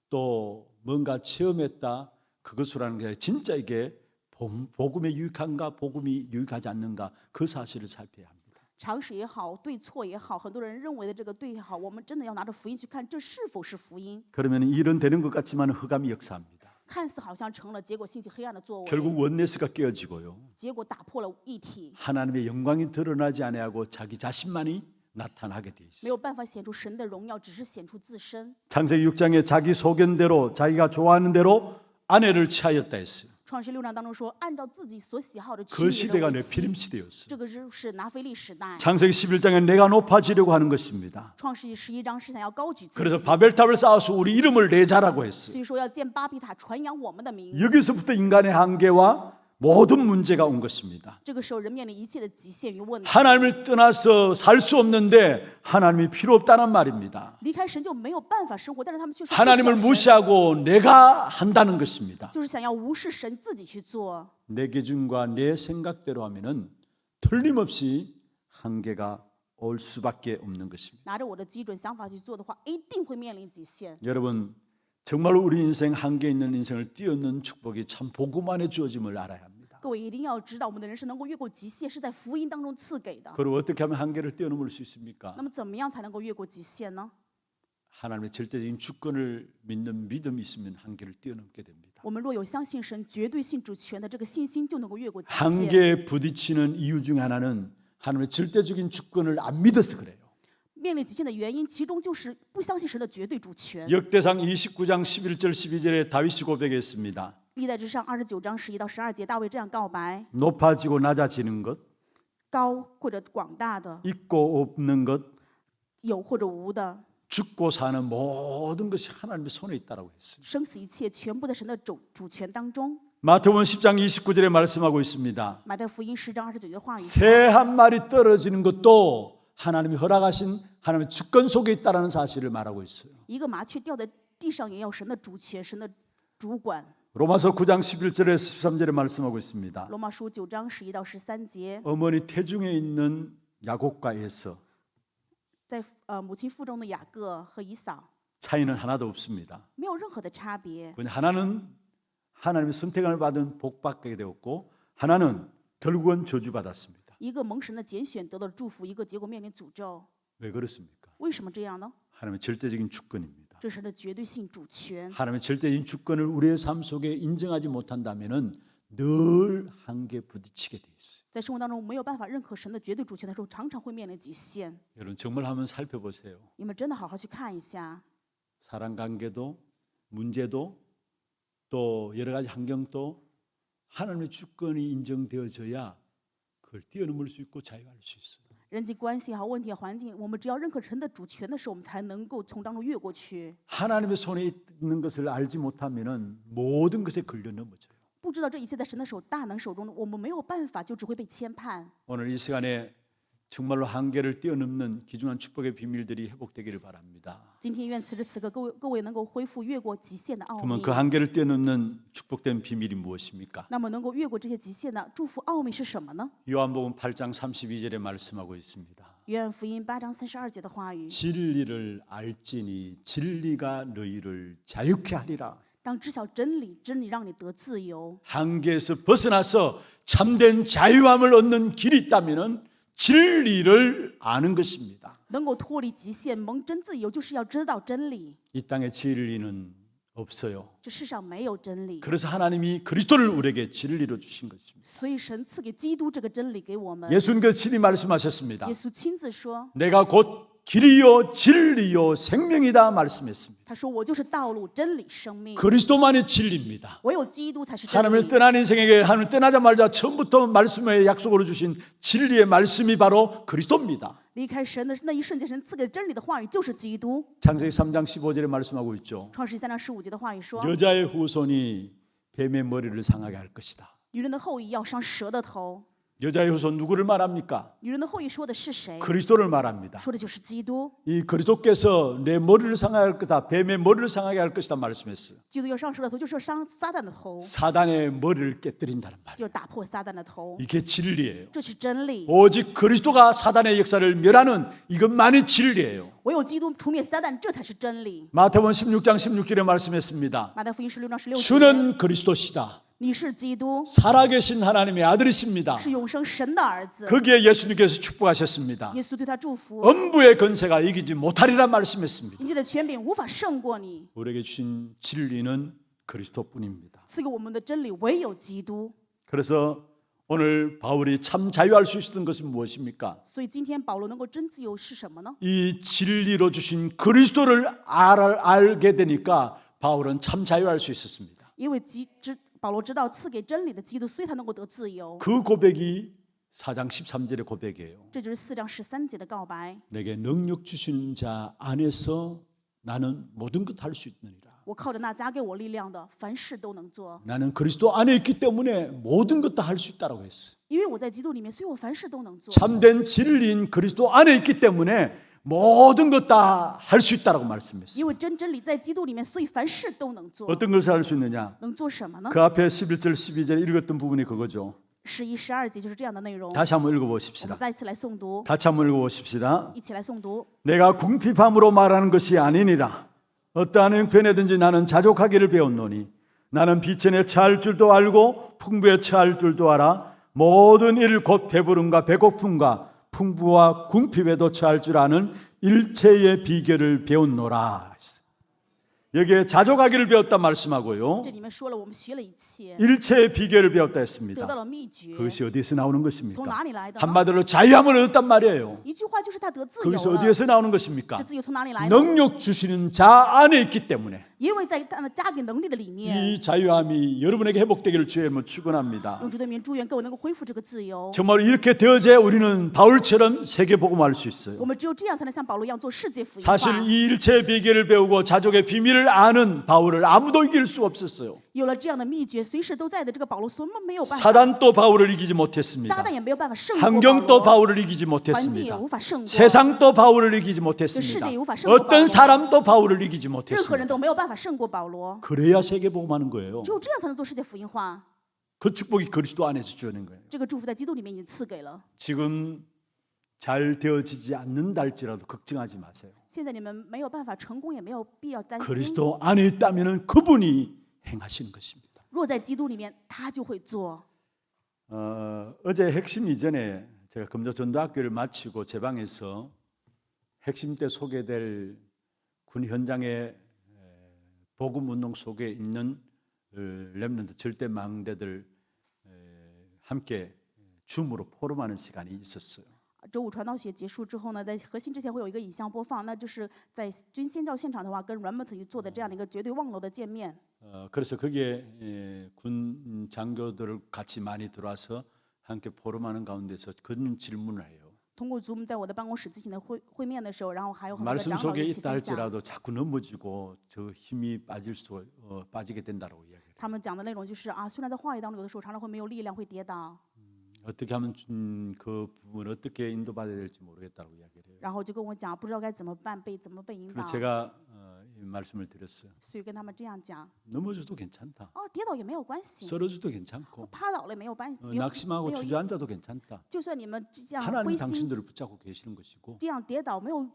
또 뭔가 체험했다 그것으로 하는 게 아니라 진짜 이게 복음에 유익한가 복음이 유익하지 않는가 그 사실을 살펴야 합니다. 常识也好，对错也好，很多人认为的这个对也好，我们真的要拿着福音去看，这是否是福音？ 그러면 일은 되는 것 같지만 흑암이 역사합니다. 看似好像成了，结果兴起黑暗的作为， 결국 원네스가 깨어지고요. 结果打破了一体， 하나님의 영광이 드러나지 아니하고 자기 자신만이 나타나게 돼 있어요. 没有办法显出神的荣耀，只是显出自身。 창세기 6장에 자기 소견대로 자기가 좋아하는 대로 아내를 취하였다 했어요. 创世6章当中说，按照自己所喜好的娶 그 女人 시대가 为妻 네피림 시대였어요. 这个是拿腓力时代。 창세기 11장에 내가 높아지려고 하는 것입니다. 创世纪11章是想要高举自 그래서 己， 바벨탑을 쌓아서 우리 이름을 내자라고 했어요. 所以说要建巴比塔，传扬我们的名。 여기서부터 인간의 한계와 모든 문제가 온 것입니다. 这个时候人面临一切的极限与问题， 하나님을 떠나서 살 수 없는데 하나님이 필요 없다는 말입니다. 离开神就没有办法生活，但是他们却说不 하나님을 想神 무시하고 내가 한다는 것입니다. 就是想要无视神，自己去做。 내 기준과 내 생각대로 하면은 틀림없이 한계가 올 수밖에 없는 것입니다. 拿着我的基准想法去做的话，一定会面临极限。 여러분 정말로 우리 인생 한계 있는 인생을 뛰어넘는 축복이 참 복음 안에 주어짐을 알아야 합니다. 各位一定要知道，我们的人生能够越过极限，是在福音当中赐给的。 그리고 어떻게 하면 한계를 뛰어넘을 수 있습니까? 那么怎么样才能够越过极限呢？ 하나님의 절대적인 주권을 믿는 믿음이 있으면 한계를 뛰어넘게 됩니다. 我们若有相信神绝对性主权的这个信心，就能够越过极限。 한계에 부딪히는 이유 중 하나는 하나님의 절대적인 주권을 안 믿어서 그래요. 面临极限的原因，其中就是不相信神的绝对主权。 역대상 29장 11절 12절에 다윗이 고백했습니다. 历代之上29章11到12节，大卫这样告白： 높아지고 낮아지는 것, 高或者广大的， 있고 없는 것, 有或者无的， 죽고 사는 모든 것이 하나님의 손에 있다라고 했어요. 生死一切全部在神的主权当中。 마태복음 10장 29절에 말씀하고 있습니다. 马太福音10章29节的话语说， 새 한 마리 떨어지는 것도 하나님이 허락하신 하나님의 주권 속에 있다라는 사실을 말하고 있어요. 一个麻雀掉在地上，也要神的主权，神的主管。 로마서 9장 11절에 13절에 말씀하고 있습니다. 罗马书9章11到13节， 어머니 태중에 있는 야곱과 에서 在母亲腹中的雅各和以扫 차이는 하나도 없습니다. 没有任何的差别。 그냥 하나는 하나님의 선택을 받은 복받게 되었고 하나는 결국은 저주받았습니다. 一个蒙神的拣选得到了祝福，一个结果面临诅咒。 왜 그렇습니까? 为什么这样呢？ 하나님의 절대적인 주권입니다. 这是神的绝对性主权。 하나님의 절대적인 주권을 우리의 삶 속에 인정하지 못한다면은 늘 한계에 부딪히게 돼 있어요. 在生活当中没有办法认可神的绝对主权的时候，常常会面临极限。 여러분 정말 한번 살펴보세요. 你们真的好好去看一下， 사람 관계도 문제도 또 여러 가지 환경도 하나님의 주권이 인정되어져야 그걸 뛰어넘을 수 있고 자유할 수 있어요. 人际关系也好，问题也好环境，我们只要认可神的主权的时候，我们才能够从当中越过去。 하나님의 손에 있는 것을 알지 못하면은 모든 것에 걸려 넘어져요. 不知道这一切在神的手大能手中，我们没有办法，就只会被牵绊。 오늘 이 시간에 정말로 한계를 뛰어넘는 귀중한 축복의 비밀들이 회복되기를 바랍니다. 今天愿此时此刻各位能够恢复越过极限的奥 그러면 秘。 그 한계를 뛰어넘는 축복된 비밀이 무엇입니까? 那么能够越过这些极限的祝福奥秘是什么呢？ 요한복음 8장 32절에 말씀하고 있습니다. 约翰福音8章32节的话语： 진리를 알지니 진리가 너희를 자유케 하리라. 当知晓真理，真理让你得自由。 한계에서 벗어나서 참된 자유함을 얻는 길이 있다면은 진리를 아는 것입니다. 能够脱离极限，蒙真自由，就是要知道真理。 이 땅에 진리는 없어요. 这世上没有真理， 그래서 하나님이 그리스도를 우리에게 진리로 주신 것입니다. 所以神赐给基督这个真理给我们。 예수님께서 친히 말씀하셨습니다. 耶稣亲自说 내가 곧 길이요 진리요 생명이다 말씀했습니다. 他说我就是道路、真理、生命， 그리스도만이 진리입니다. 唯有基督才是真 하나님을 理。 떠난 인생에게 하나님을 떠나자마자 처음부터 말씀의 약속으로 주신 진리의 말씀이 바로 그리스도입니다. 离开神的那一瞬间，神赐给真理的话语就是基督。 창세기 3장 15절에 말씀하고 있죠. 创世记3章15节的话语说， 여자의 후손이 뱀의 머리를 상하게 할 것이다. 女人的后裔要伤蛇的头。 여자의 후손 누구를 말합니까? 女人的后裔说的是谁？ 그리스도를 말합니다. 说的就是基督。 이 그리스도께서 내 머리를 상하게 할 것이다. 뱀의 머리를 상하게 할 것이다 말씀했어요. 基督要伤蛇的头，就是要伤撒旦的头， 사단의 머리를 깨뜨린다는 말이에요. 就要打破撒旦的头。 이게 진리예요. 这是真理。 오직 그리스도가 사단의 역사를 멸하는 이것만이 진리예요. 唯有基督除灭撒旦，这才是真理。 마태복음 16장 16절에 말씀했습니다. 马太福音16章16节， 주는 그리스도시다. 你是基督， 살아계신 하나님의 아들이십니다. 是永生神的儿子。 거기에 예수님께서 축복하셨습니다. 耶稣对他祝福， 엄부의 권세가 이기지 못하리라 말씀했습니다. 你的权柄无法胜过你。 우리에게 주신 진리는 그리스도뿐입니다. 赐给我们的真理唯有基督。 그래서 오늘 바울이 참 자유할 수 있었던 것은 무엇입니까? 所以今天保罗能够真自由是什么呢？ 이 진리로 주신 그리스도를 알게 되니까 바울은 참 자유할 수 있었습니다. 因为保罗知道赐给真理的基督，所以他能够得自由。 그 고백이 4장 13절의 고백이에요. 这就是4章13节的告白。 내게 능력 주신 자 안에서 나는 모든 것 할 수 있느니라. 我靠着那加给我力量的，凡事都能做。 나는 그리스도 안에 있기 때문에 모든 것 다 할 수 있다라고 했어. 因为我在基督里面，所以我凡事都能做。 참된 진리인 그리스도 안에 있기 때문에 모든 것 다 할 수 있다라고 말씀했어요. 因为真理在基督里面，所以凡事都能做。 어떤 것을 할 수 있느냐? 能做什么呢？ 그 앞에 11절 12절 읽었던 부분이 그거죠. 11、12节就是这样的内容。 다시 한번 我 읽어보십시다. 们再一次来诵读， 다시 한번 읽어보십시다. 一起来诵读。 내가 궁핍함으로 말하는 것이 아니니라. 어떠한 형편에든지 나는 자족하기를 배웠노니 나는 비천에 처할 줄도 알고 풍부에 처할 줄도 알아. 모든 일 곧 배부름과 배고픔과 풍부와 궁핍에도 처할 줄 아는 일체의 비결을 배웠노라. 여기에 자족하기를 배웠다 말씀하고요. 这里面说了，我们学了一切， 일체의 비결을 배웠다 得 했습니다. 到了秘诀。 그것이 어디에서 나오는 것입니까? 从哪里来的呢？ 한마디로 자유함을 얻었단 말이에요. 一句话就是他得自由 거기서 了。 어디에서 나오는 것입니까? 这自由从哪里来的？ 능력 주시는 자 안에 있기 때문에 因为在加给能力的里面， 이 자유함이 여러분에게 회복되기를 주의 이름으로 축원합니다. 用主的名祝愿各位能够恢复这个自由。 정말 이렇게 되어져야 우리는 바울처럼 세계 복음할 수 있어요. 我们只有这样才能像保罗一样做世界福音化。 사실 이 일체의 비결을 배우고 자족의 비밀을 아는 바울을 아무도 이길 수 없었어요. 有了这样的秘诀，随时都在的这个保罗，所以我们没有办法， 사단도 바울을 이기지 撒 못했습니다. 旦也没有办法胜过保 환경도 罗， 바울을 이기지 环境也 못했습니다. 无法胜过， 세상도 바울을 이기지 못했습니다. 어떤 사람도 바울을 이기지 任何人 못했습니다. 都没有办法胜过保罗。 그래야 세계 복음하는 거예요. 只有这样才能做世界福音化。 그 축복이 그리스도 안에서 주는 거예요. 这个祝福在基督里面已经赐给了。 지금 잘 되어지지 않는다 할지라도 걱정하지 마세요. 现在你们没有办法成功，也没有必要担心。 그리스도 안에 있다면 그분이 행하시는 것입니다. 若在基督里面，他就会做。 어제 핵심 이전에 제가 금조전도학교를 마치고 제 방에서 핵심 때 소개될 군 현장의 복음 운동 속에 있는 렘넌트 절대 망대들 함께 줌으로 포럼하는 시간이 있었어요. 周五传道学结束之后呢，在核心之前会有一个影像播放，那就是在军宣教现场的话，跟 Remnant 做的这样的一个绝对望楼的见面。 그래서 거기에 군 장교들 같이 많이 들어와서 함께 포럼하는 가운데서 그런 질문을 해요. 通过 Zoom 在我的办公室进行的会面的时候，然后还有很多的 말씀 长老 속에 一起 있다 分享。 할지라도 자꾸 넘어지고 저 힘이 빠지게 된다라고 이야기해요. 他们讲的内容就是啊，虽然在话语当中有的时候常常会没有力量，会跌倒， 어떻게 하면 그 부분 어떻게 인도받아야 될지 모르겠다고 이야기를 해요. 然后就跟我讲不知道该怎么办，怎么被引导 그래서 ， 제가 이 말씀을 드렸어요. 所以跟他们这样讲， 넘어져도 괜찮다. 哦，跌倒也没有关系， 쓰러져도 괜찮고 趴倒了也没有关系， 낙심하고 没有， 주저앉아도 괜찮다. 就算你们这样 하나님 灰心， 당신들을 붙잡고 계시는 것이고 这样跌倒没有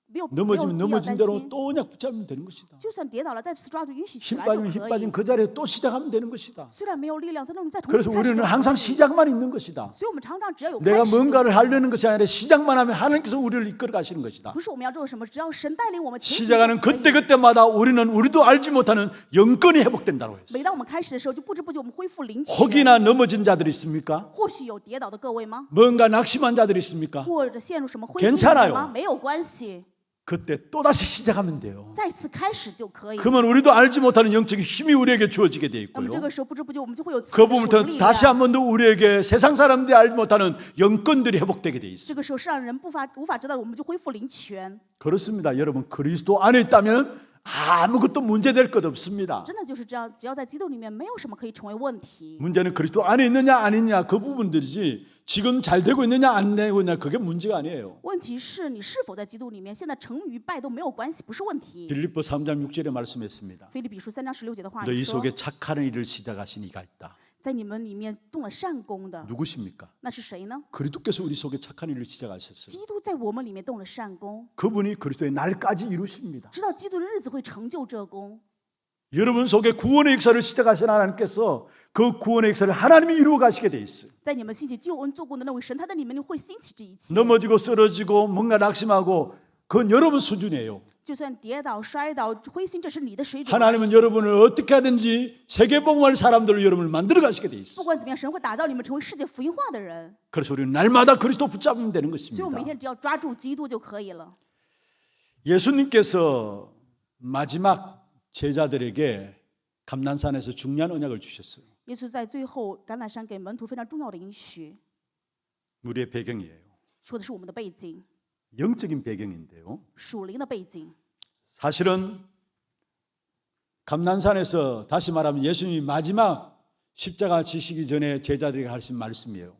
没有 넘어지면 必要 넘어진 担 대로 心。 또 언약 붙잡으면 되는 것이다. 就算跌倒了，再次抓住，允许起 힘 来就 빠지면 힘 可以 빠지면 。그 자리에 또 시작하면 되는 것이다. 虽然没有力量，但是我们再重 그래서 新开始 우리는 就可以。 항상 시작만 있는 것이다. 所以我们常常只要有 내가 开始就 뭔가를 行。 하려는 것이 아니라 시작만 하면 하나님께서 우리를 이끌어 가시는 것이다. 不是我们要做什么，只要神带领我们前行就 시작하는 可以。 그때그때마다 우리도 알지 못하는 영권이 회복된다고 每 했어요. 当我们开始的时候，就不知不觉我们恢复灵权。 혹이나 넘어진 자들이 있습니까? 或许有跌倒的各位吗？ 뭔가 낙심한 자들이 있습니까? 或者陷入什么灰心 괜찮아요 里吗？没有关系， 그때 또다시 시작하면 돼요. 再次开始就可以。 그러면 우리도 알지 못하는 영적인 힘이 우리에게 주어지게 돼 那么 있고요. 这个时候不知不觉我们就会有 그 自己的属灵 부분부터 力 다시 量。 한 번 더 우리에게 세상 사람들이 알지 못하는 영권들이 회복되게 돼 있어요. 这个时候是让人无法知道的，我们就恢复灵权。 그렇습니다. 여러분 그리스도 안에 있다면 아무것도 문제될 것 없습니다. 真的就是这样，只要在基督里面，没有什么可以成为问题。 문제는 그리스도 안에 있느냐 아니냐 그 부분들이지 지금 잘 되고 있느냐 안 되고 있느냐 그게 문제가 아니에요. 问题是你是否在基督里面，现在成与败都没有关系，不是问题。 빌립보 3장 6절에 말씀했습니다. 腓立比书3章16节的话 너희 语说 속에 ， 착한 일을 시작하신 이가 있다. 在你们里面动了善功的， 누구십니까? 那是谁呢？ 그리스도께서 우리 속에 착한 일을 시작하셨어요. 基督在我们里面动了善功， 그분이 그리스도의 날까지 이루십니다. 直到基督的日子会成就这功。 여러분 속에 구원의 역사를 시작하신 하나님께서 그 구원의 역사를 하나님이 이루어 가시게 돼 있어요. 在你们兴起救恩做工的那位神，他在你们里会兴起这一切。 넘어지고 쓰러지고 뭔가 낙심하고 그건 여러분 수준이에요. 就算跌倒、摔倒、灰心，这是你的水准。 하나님은 여러분을 어떻게 하든지 세계복음할 사람들로 여러분을 만들어 가시게 돼 不 있어요. 管怎么样，神会打造你们成为世界福音化的人。 그래서 우리는 날마다 그리스도 붙잡으면 되는 所以我们每 것입니다. 天只要抓住基督就可以了。 예수님께서 마지막 제자들에게 감난산에서 중요한 언약을 주셨어요. 耶稣在最后橄榄山给门徒非常重要的应许， 우리의 배경이에요. 说的是我们的背景， 영적인 배경인데요. 属灵的背景。 사실은 감난산에서 다시 말하면 예수님이 마지막 십자가 지시기 전에 제자들에게 하신 말씀이에요.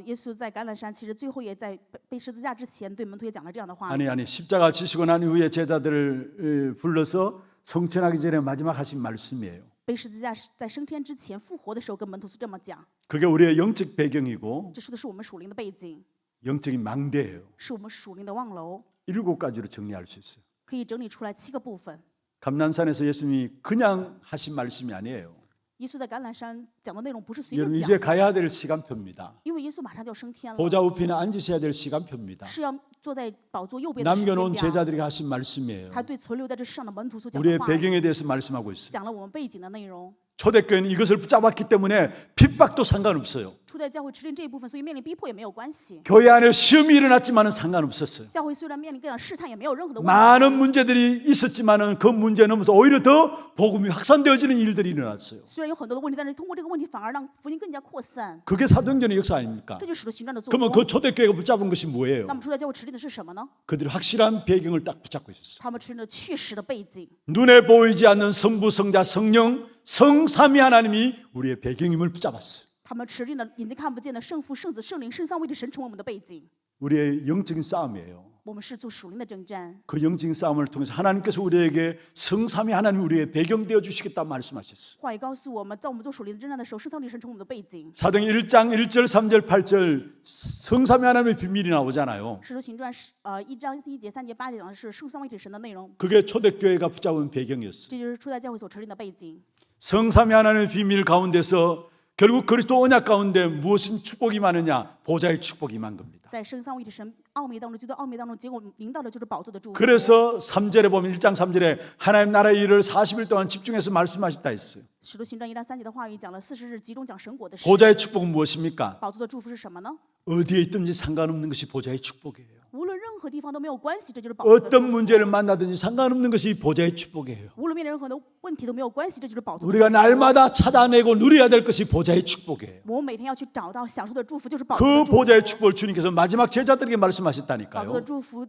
耶稣在橄榄山，其实最后也在被十字架之前，对门徒也讲了这样的话。 아니 십자가 지시고 난 이후에 제자들을 불러서 성천하기 전에 마지막 하신 말씀이에요. 被十字架在升天之前复活的时候，跟门徒是这么讲。 그게 우리의 영적 배경이고 这说的是我们属灵的背景， 영적인 망대예요. 是我们属灵的望楼， 7가지로 정리할 수 있어요. 可以整理出来7个部分。 감난산에서 예수님이 그냥 하신 말씀이 아니에요. 耶稣在橄榄山讲的内容不是随 여러분 便 이제 讲， 가야 될 시간표입니다. 因为耶稣马上就要升天了， 보좌 우편에 앉으셔야 될 시간표입니다. 是要坐在宝座右边的时间 남겨놓은 表。 제자들에게 하신 말씀이에요. 他对存留在这世上的门徒所讲 우리의 的话， 배경에 대해서 말씀하고 있어요. 讲了我们背景的内容。 초대교회는 이것을 붙잡았기 때문에 핍박도 상관없어요. 初代教会持定这一部分，所以面临逼迫也没有关系。 교회 안에 시험이 일어났지만은 상관없었어요. 教会虽然面临各样试探，也没有任何的问题。 많은 문제들이 있었지만은 그 문제 넘어서 오히려 더 복음이 확산되어지는 일들이 일어났어요. 虽然有很多的问题，但是通过这个问题，反而让福音更加扩散。 그게 사도행전의 역사 아닙니까? 这就使得行传的做 그러면 工。 그 초대교회가 붙잡은 것이 뭐예요? 那么初代教会持定的是什么呢？ 그들이 확실한 배경을 딱 붙잡고 있었어요. 他们持定了确实的背景， 눈에 보이지 않는 성부, 성자, 성령, 성삼위 하나님이 우리의 배경임을 붙잡았어요. 他们持定了眼睛看不见的圣父、圣子、圣灵、圣三位的神成为我们的背景。 우리의 영적인 싸움이에요. 我们是做属灵的征战， 그 영적인 싸움을 통해서 하나님께서 우리에게 성삼위 하나님 우리의 배경 되어 주시겠다 말씀하셨어요. 话语告诉我们，在我们做属灵的征战的时候，圣三位神成为我们的背景。 사도행 1장 1절, 3절, 8절 성삼위 하나님의 비밀이 나오잖아요. 使徒行传1章1节、3节、8节讲的是圣三位神的内容， 그게 초대교회가 붙잡은 배경이었어요. 这就是初代教会所持定的背景。 성삼위 하나님의 비밀 가운데서 결국 그리스도 언약 가운데 무엇인 축복이 많으냐? 보좌의 축복이 많은 겁니다. 在圣三位的神奥秘当中，基督奥秘当中，结果临到的就是宝座的祝福。 그래서 3절에 보면 1장 3절에 하나님 나라의 일을 40일 동안 집중해서 말씀하셨다 했어요. 使徒行传1章3节的话语讲了40日集中讲神国的事。 보좌의 축복은 무엇입니까? 宝座的祝福是什么呢？ 어디에 있든지 상관없는 것이 보좌의 축복이에요. 无论任何地方都没有关系，这就是宝座的祝 어떤 福。 문제를 만나든지 상관없는 것이 보좌의 축복이에요. 无论面对任何的问题都没有关系，这就是宝座的祝 우리가 福。 날마다 찾아내고 누려야 될 것이 보좌의 축복이에요. 我们每天要去找到享受的祝福，就是宝座的 그 祝福。 보좌의 축복을 주님께서 마지막 제자들에게 宝座的 말씀하셨다니까요. 祝福，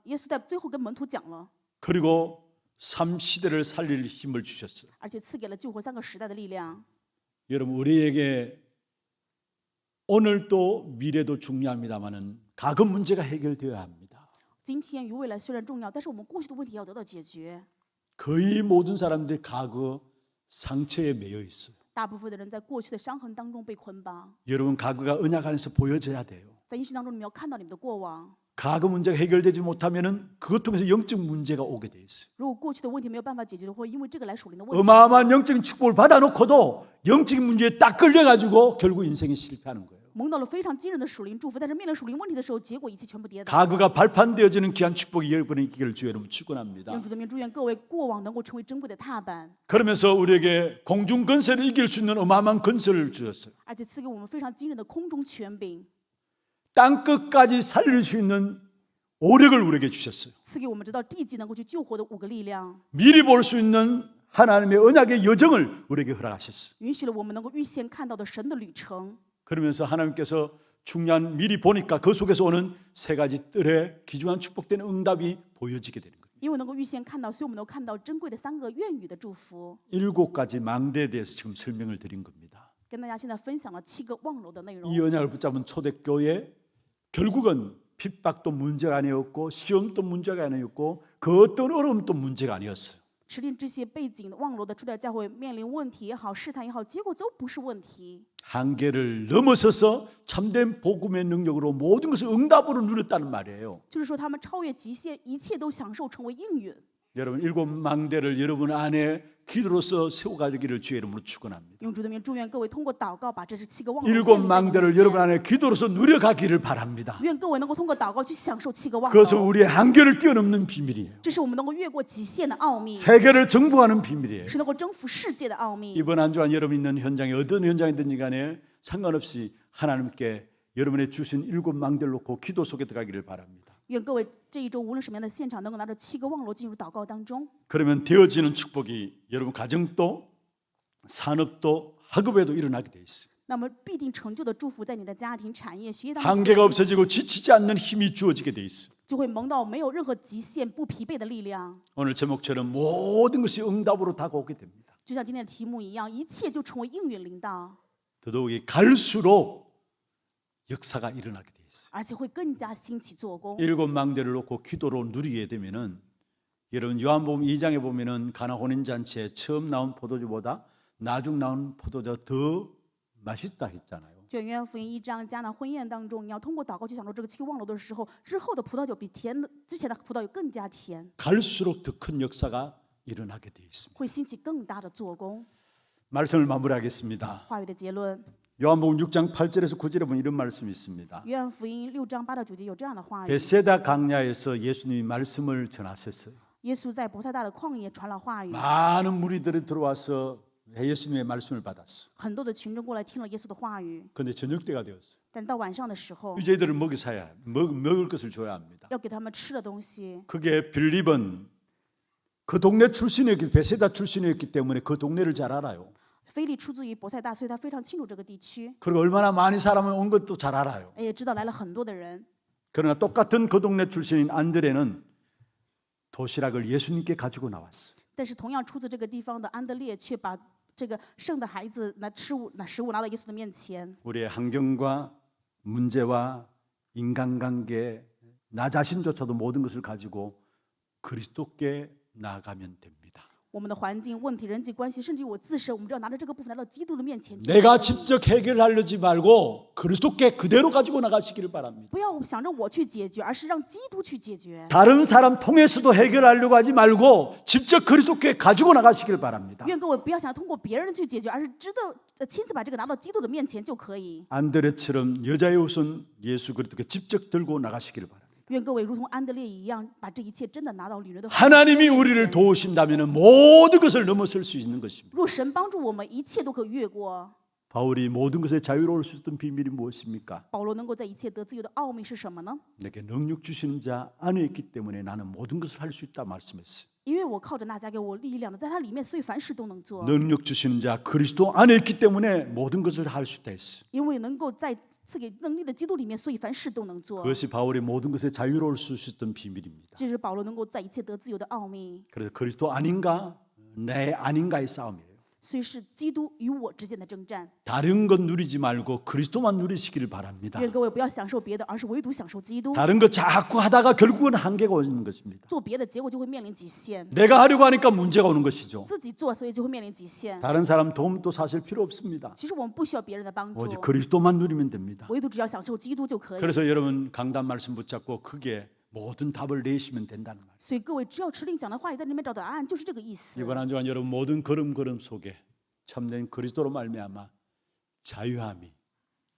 耶稣在最后跟门徒讲了， 그리고 3시대를 살릴 힘을 주셨어요. 而且赐给了救活3个时代的力量。 여러분 우리에게 오늘도 미래도 중요합니다만은 과거 문제가 해결되어야 합니다. 今天与未来虽然重要，但是我们过去的问题也要得到解决。 거의 모든 사람들이 과거 상처에 매여 있어요. 大部分的人在过去的伤痕当中被捆绑， 여러분 과거가 언약 안에서 보여져야 돼요. 在应许当中，你们要看到你们的过往。 과거 문제가 해결되지 못하면은 그것 통해서 영적 문제가 오게 돼 있어요. 如果过去的问题没有办法解决的话，因为这个来属灵的问题， 어마어마한 영적인 축복을 받아놓고도 영적인 문제에 딱 걸려가지고 결국 인생이 실패하는 거예요. 蒙到了非常惊人的属灵祝福，但是面临属灵问题的时候，结果一切全部跌倒。 과거가 발판되어지는 귀한 축복이 여러분의 있기를 주의 이름으로 축원합니다. 让主的名祝愿各位过往能够成为珍贵的踏板， 그러면서 우리에게 공중 건설을 이길 수 있는 어마어마한 건설을 주셨어요. 而且赐给我们非常惊人的空中权柄， 땅 끝까지 살릴 수 있는 오력을 우리에게 주셨어요. 赐给我们直到地极能够去救活的5个力量， 미리 볼 수 있는 하나님의 언약의 여정을 우리에게 허락하셨어요. 允许了我们能够预先看到的神的旅程。 그러면서 하나님께서 중요한 미리 보니까 그 속에서 오는 세 가지 뜰의 귀중한 축복된 응답이 보여지게 되는 거예요. 因为能够预先看到，所以我们能够看到珍贵的3个愿语的祝福。 7가지 망대에 대해서 지금 설명을 드린 겁니다. 跟大家现在分享了7个望楼的内容。 이 언약을 붙잡은 초대교회 결국은 핍박도 문제가 아니었고 시험도 문제가 아니었고 그 어떤 어려움도 문제가 아니었어요. 持定这些背景望楼的初代教会面临问题也好，试探也好，结果都不是问题。 한계를 넘어서서 참된 복음의 능력으로 모든 것을 응답으로 누렸다는 말이에요. 就是说，他们超越极限，一切都享受成为应允。 여러분 7망대를 여러분 안에 기도로서 세워가기를 주의 이름으로 축원합니다. 用主的名祝愿各位通过祷告把这7个望楼 7 建立在你们 망대를 里 여러분 面 안에 기도로서 누려가기를 바랍니다. 愿各位能够通过祷告去享受7个望 그것은 楼， 우리의 한계를 뛰어넘는 비밀이에요. 这是我们能够越过极限的奥秘， 세계를 정복하는 비밀이에요. 是能够征服世界的奥秘。 이번 한 주간 여러분 있는 현장에 어떤 현장이든지 간에 상관없이 하나님께 여러분의 주신 7망대를 놓고 기도 속에 들어가기를 바랍니다. 愿各位这一周无论什么样的现场，能够拿着7个望楼进入祷告当中。 그러면 되어지는 축복이 여러분 가정도 산업도 학업에도 일어나게 돼 있어요. 那么必定成就的祝福在你的家庭、产业、学业当中 한계가 会兴起 없어지고 지치지 않는 힘이 주어지게 돼 있어요. 就会蒙到没有任何极限、不疲惫的力量。 오늘 제목처럼 모든 것이 응답으로 다가오게 됩니다. 就像今天的题目一样，一切就成为应允临到， 더더욱이 갈수록 역사가 일어나게 돼 있어요. 而且会更加兴起做工。 7망대를 놓고 기도로 누리게 되면은 여러분 요한복음 2장에 보면은 가나 혼인 잔치에 처음 나온 포도주보다 나중 나온 포도주가 더 맛있다 했잖아요. 就约翰福音1章迦南婚宴当中，你要通过祷告去享受这个7个望楼的时候，日后的葡萄酒比之前的葡萄酒更加甜， 갈수록 더 큰 역사가 일어나게 돼 있습니다. 会兴起更大的做工。 말씀을 마무리하겠습니다. 话语的结论， 요한복음 6장 8절에서 9절에 보면 이런 말씀이 있습니다. 约翰福音6章8到9节有这样的话语： 베세다 강야에서 예수님이 말씀을 전하셨어요. 耶稣在伯赛大的旷野传了话语， 많은 무리들이 들어와서 예수님의 말씀을 받았어. 很多的群众过来听了耶稣的话语， 그런데 저녁 때가 되었어. 但是到晚上的时候， 이제 이들을 먹이 사야 먹을 것을 줘야 합니다. 要给他们吃的东西。 그게 빌립은 그 동네 출신이었기 베세다 출신이었기 때문에 그 동네를 잘 알아요. 腓力出自于伯赛大，所以他非常清楚这个地区， 그리고 얼마나 많이 사람이 온 것도 잘 알아요. 也知道来了很多的人。 그러나 똑같은 그 동네 출신인 안드레는 도시락을 예수님께 가지고 나왔어. 但是同样出自这个地方的安德烈，却把这个剩的孩子拿食物拿到耶稣的面前。 우리의 환경과 문제와 인간관계, 나 자신조차도 모든 것을 가지고 그리스도께 나아가면 됩니다. 我们的环境、问题、人际关系，甚至于我自身，我们只要拿着这个部分来到基督的面前， 내가 직접 해결하려지 말고 그리스도께 그대로 가지고 나가시기를 바랍니다. 不要想着我去解决，而是让基督去解决。 다른 사람 통해서도 해결하려고 하지 말고 직접 그리스도께 가지고 나가시기를 바랍니다. 愿各位不要想通过别人去解决，而是亲自把这个拿到基督的面前就可以。 안드레처럼 여자의 옷은 예수 그리스도께 직접 들고 나가시기를 바랍니다. 愿各位如同安德烈一样，把这一切真的拿到女人的 하나님이 面 우리를 前。 도우신다면 모든 것을 넘어설 수 있는 것입니다. 若神帮助我们，一切都可以越过。 바울이 모든 것에 자유로울 수 있던 비밀이 무엇입니까? 保罗能够在一切得自由的奥秘是什么呢？ 내게 능력 주시는 자 안에 있기 때문에 나는 모든 것을 할 수 있다 말씀했어요. 因为我靠着那加给我力量的，在他里面，所以凡事都能做。 능력 주시는 자 그리스도 안에 있기 때문에 모든 것을 할 수 있다 했어요. 因为能够在赐给能力的基督里面，所以凡事都能做。 그것이 바울이 모든 것에 자유로울 수 있었던 비밀입니다. 这是保罗能够在一切得自由的奥秘。 그래서 그리스도 아닌가 내 아닌가의 싸움이에요. 所以是基督与我之间的征战。 다른 것 누리지 말고 그리스도만 누리시기를 바랍니다. 愿各位不要享受别的，而是唯独享受基督。 다른 것 자꾸 하다가 결국은 한계가 오는 것입니다. 做别的，结果就会面临极限。 내가 하려고 하니까 문제가 오는 것이죠. 自己做，所以就会面临极限。 다른 사람 도움도 사실 필요 없습니다. 其实我们不需要别人的帮助， 오직 그리스도만 누리면 됩니다. 唯独只要享受基督就可以。 그래서 여러분 강단 말씀 붙잡고 크게 모든 답을 내시면 된다는 말. 所以各位只要持定讲的话语，在里面找答案，就是这个意思。 이번 한 주간 여러분 모든 걸음걸음 속에 참된 그리스도로 말미암아 자유함이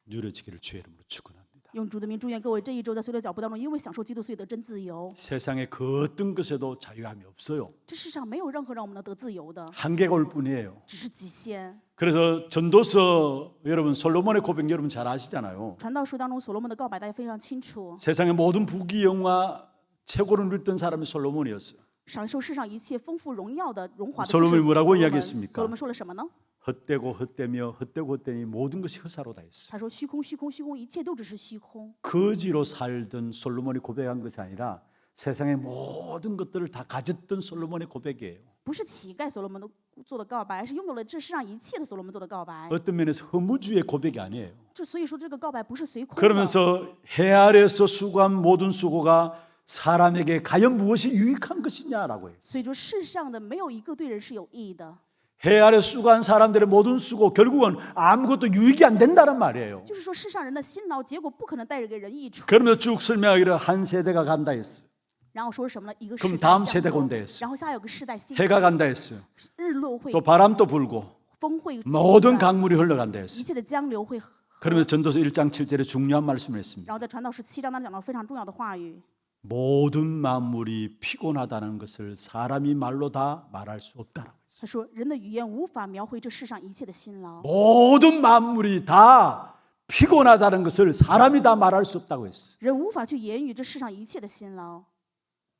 누려지기를 주의 이름으로 축원합니다. 用主的名祝愿各位这一周在随的脚步当中，因为享受基督，所以得真自由。 세상에 그 어떤 것에도 자유함이 없어요. 这世上没有任何让我们能得自由的， 한계가 올 뿐이에요. 只是极限。 그래서 전도서 여러분 솔로몬의 고백 여러분 잘 아시잖아요. 传道书当中所罗门的告白，大家非常清楚。 세상의 모든 부귀 영화 최고로 누렸던 사람이 솔로몬이었어요. 享受世上一切丰富荣耀的荣华的 솔로몬이 뭐라고 所罗门 이야기했습니까? 所罗门说了什么呢？ 헛되고 헛되며 헛되고 헛되니 모든 것이 헛사로다 했어요. 他说：“虚空，虚空，虚空，一切都只是虚空。 거지로 살던 솔로몬이 고백한 것이 아니라 세상의 모든 것들을 다 가졌던 솔로몬의 고백이에요. 不是乞丐所罗门做的告白，是拥有了这世上一切的所罗门做的告白。 어떤 면에서 허무주의 고백이 아니에요. 所以说，这个告白不是随空的。 그러면서 해 아래서 수고한 모든 수고가 사람에게 과연 무엇이 유익한 것이냐라고 해요. 所以说，世上的没有一个对人是有益的。 해 아래 수고한 사람들의 모든 수고 결국은 아무것도 유익이 안 된다는 말이에요. 就是说，世上人的辛劳，结果不可能带着给人益处。 그러면서 쭉 설명하기를 한 세대가 간다 했어요. 然后说什么呢？一个 그럼 世 다음 代 세대가 降 온다 临 했어요. 然后下有个世代兴起， 해가 간다 했어요. 日落会 또 바람도 불고 风会 모든 起来 강물이 흘러간다 一 했어요. 切的江流会。 그러면서 전도서 1장 7절에 중요한 말씀을 했습니다. 然后在传道书7章当中讲到非常重要的话语。 모든 만물이 피곤하다는 것을 사람이 말로 다 말할 수 없다라고. 他说：“人的语言无法描绘这世上一切的辛劳， 모든 만물이 다 피곤하다는 것을 사람이 다 말할 수 없다고 했어요. 人无法去言语这世上一切的辛劳。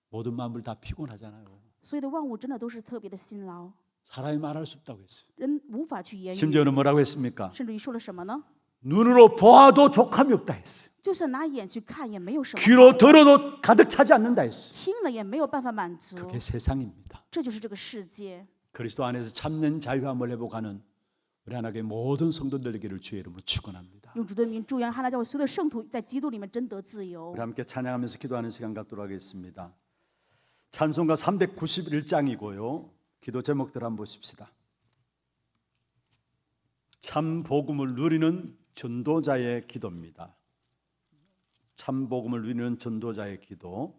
모든 만물 다 피곤하잖아요. 所有的万物真的都是特别的辛劳， 사람이 말할 수 없다고 했어요. 人无法去言语。 심지어는 뭐라고 했습니까? 甚至于说了什么呢？ 눈으로 보아도 족함이 없다 했어요. 就算拿眼去看，也没有什么； 귀로 들어도 가득 차지 않는다 했어요. 听了也没有办法满足。 그게 세상입니다. 这就是这个世界。 그리스도 안에서 참된 자유함을 회복하는 우리 하나님의 모든 성도들 되기를 주의 이름으로 축원합니다. 用主的名祝愿哈拉教会所有的圣徒在基督里面真得自由 우리 。 함께 찬양하면서 기도하는 시간 갖도록 하겠습니다. 찬송가 391장이고요. 기도 제목들 한번 보십시다. 참 복음을 누리는 전도자의 기도입니다. 참 복음을 누리는 전도자의 기도.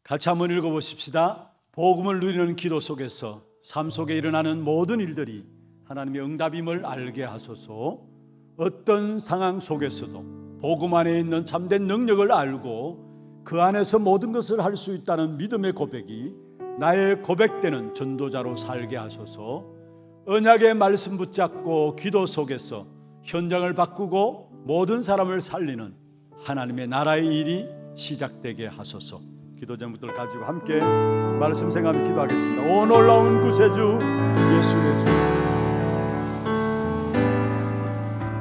같이 한번 읽어보십시다. 복음을 누리는 기도 속에서 삶 속에 일어나는 모든 일들이 하나님의 응답임을 알게 하소서. 어떤 상황 속에서도 복음 안에 있는 참된 능력을 알고 그 안에서 모든 것을 할 수 있다는 믿음의 고백이 나의 고백되는 전도자로 살게 하소서. 언약의 말씀 붙잡고 기도 속에서 현장을 바꾸고 모든 사람을 살리는 하나님의 나라의 일이 시작되게 하소서. 기도 제목들 가지고 함께 말씀 생각하며 기도하겠습니다. 오 놀라운 구세주 예수의 주,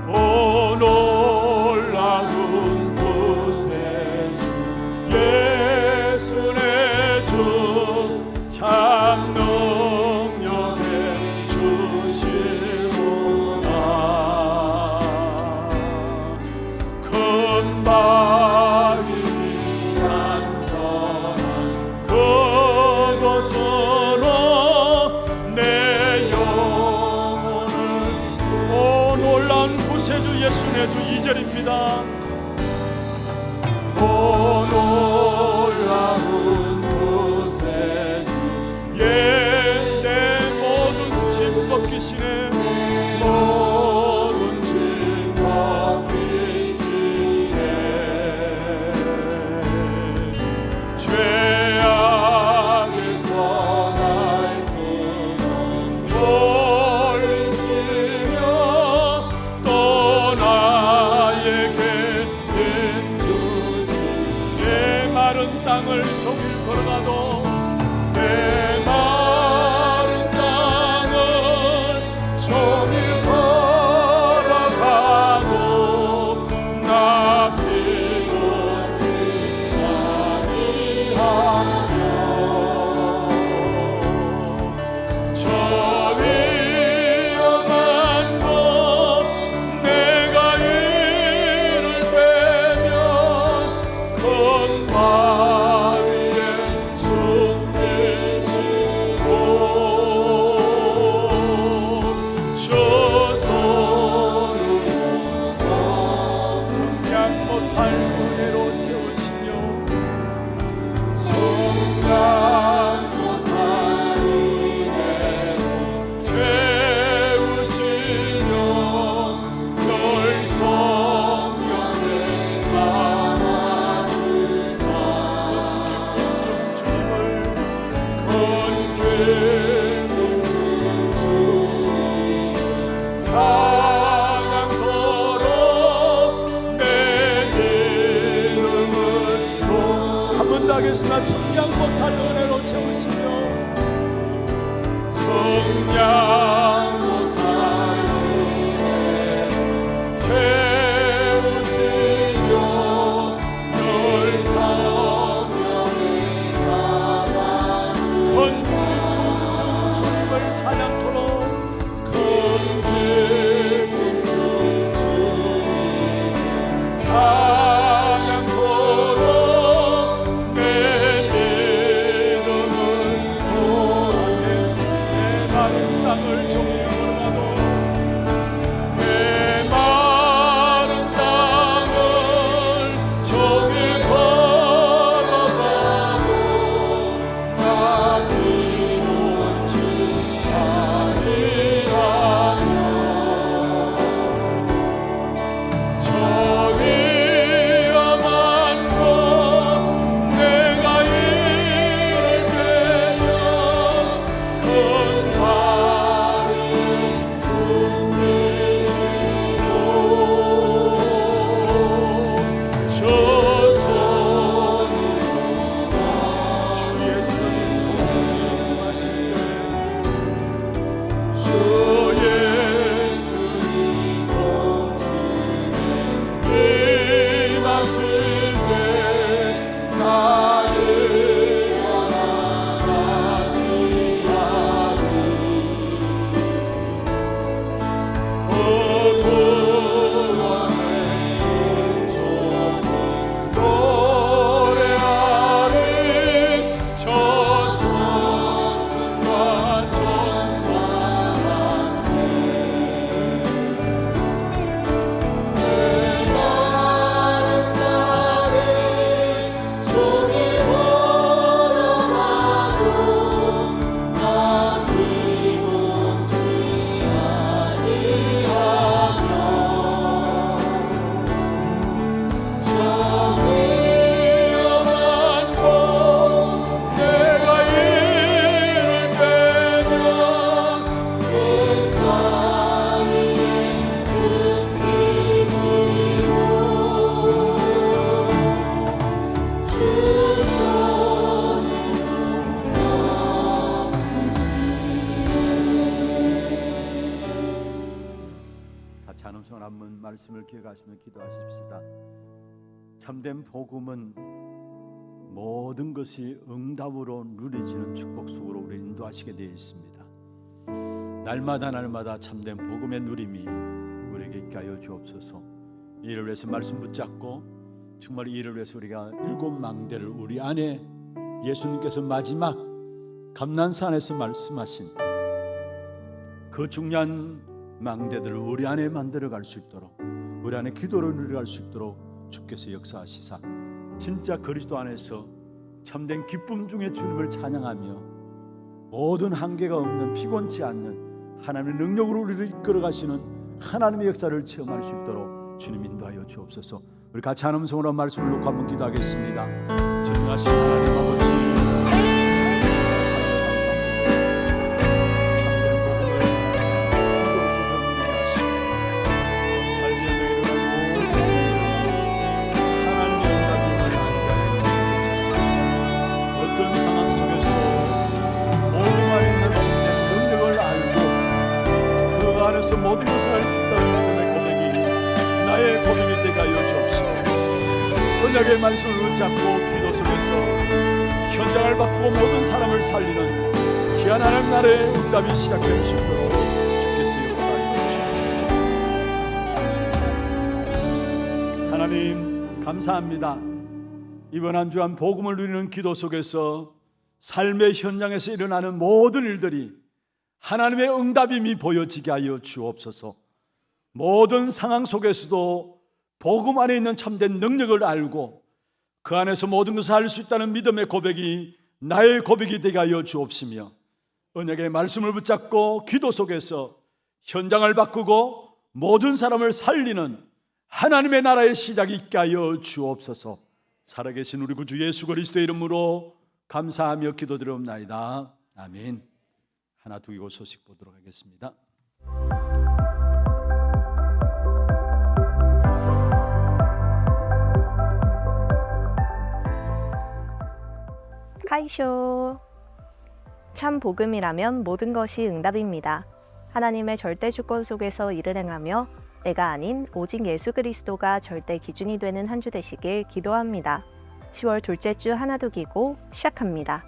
오 놀라운 구세주 예수의 주, 참 능력의 주시구나. 큰 바위 잔잔한 그곳으로 내 영혼을, 오 놀라운 구세주 예수의 주 2절입니다. 오 놀라운 구세주 내 모든 짐 벗기시네. 모든 짐 벗기시네. 죄악에서 날 끌어올리시며 또 나에게 은 주시네. 마른 땅을 종일 걸어가도 내 마른 땅을 종일 걸어가도 나 피곤치 아니하며 저 위에 찬양한다 하겠으나 청량 못할 은혜로 채우시며 성량 못할 은혜 채우시며 늘 성령을 담아주사 큰 기쁨 중 주님을 찬양토록 큰 기쁨 중 주님을 찬양토록 내 믿음을 내 마른 땅을 종일 걸어가도 내 마른 땅을 종일 걸어가도 나 피곤치 아니하며 저 위험한 곳 내가 이를 때며 큰 바위 숨기시고 저 손으로 주 예수님 공중에 임하실 때 주 예수님 공중에 임하실 때 나를 떠나가지 아니 구원의 은총을 노래하리 저 천군과 천사가 내 마른 땅에 종일 걸어가도 나 피곤치 아니하며 저 위험한 곳 내가 이를 때면 큰 바위에 숨기시고 주 같이 한음성 한번 말씀을 기억하시며 기도하십시다. 참된 복음은 모든 것이 응답으로 누려지는 축복 속으로 우리 인도하시게 되어 있습니다. 날마다 참된 복음의 누림이 우리에게 있게 하여 주옵소서. 이 일을 위해서 말씀 붙잡고 정말 이 일을 위해서 우리가 7망대를 우리 안에 예수님께서 마지막 감난산에서 말씀하신 그 중요한 망대들을 우리 안에 만들어갈 수 있도록, 우리 안에 기도를 누려갈 수 있도록 주께서 역사하시사 진짜 그리스도 안에서 참된 기쁨 중에 주님을 찬양하며 모든 한계가 없는 피곤치 않는 하나님의 능력으로 우리를 이끌어가시는 하나님의 역사를 체험할 수 있도록 주님 인도하여 주옵소서. 우리 같이 한 음성으로 말씀을 놓고 한번 기도하겠습니다. 전능하신 하나님 아버지, 모든 것을 할 수 있다는 믿음의 고백이 나의 고백이 되게 하여 주옵시고, 언약의 말씀을 붙잡고 기도 속에서 현장을 바꾸고 모든 사람을 살리는 귀한 하나님 나라의 응답이 시작될 수 있도록 주께서 역사하여 주옵소서. 하나님 감사합니다. 이번 한 주간 복음을 누리는 기도 속에서 삶의 현장에서 일어나는 모든 일들이 하나님의 응답임이 보여지게 하여 주옵소서. 모든 상황 속에서도 복음 안에 있는 참된 능력을 알고 그 안에서 모든 것을 할 수 있다는 믿음의 고백이 나의 고백이 되게 하여 주옵시며, 언약의 말씀을 붙잡고 기도 속에서 현장을 바꾸고 모든 사람을 살리는 하나님의 나라의 시작이 있게 하여 주옵소서. 살아계신 우리 구주 예수 그리스도의 이름으로 감사하며 기도드리옵나이다. 아멘. 하나 두고 소식 보도록 하겠습니다. 카이쇼. 참 복음이라면 모든 것이 응답입니다. 하나님의 절대 주권 속에서 일을 행하며 내가 아닌 오직 예수 그리스도가 절대 기준이 되는 한 주 되시길 기도합니다. 10월 둘째 주 하나독이고 시작합니다.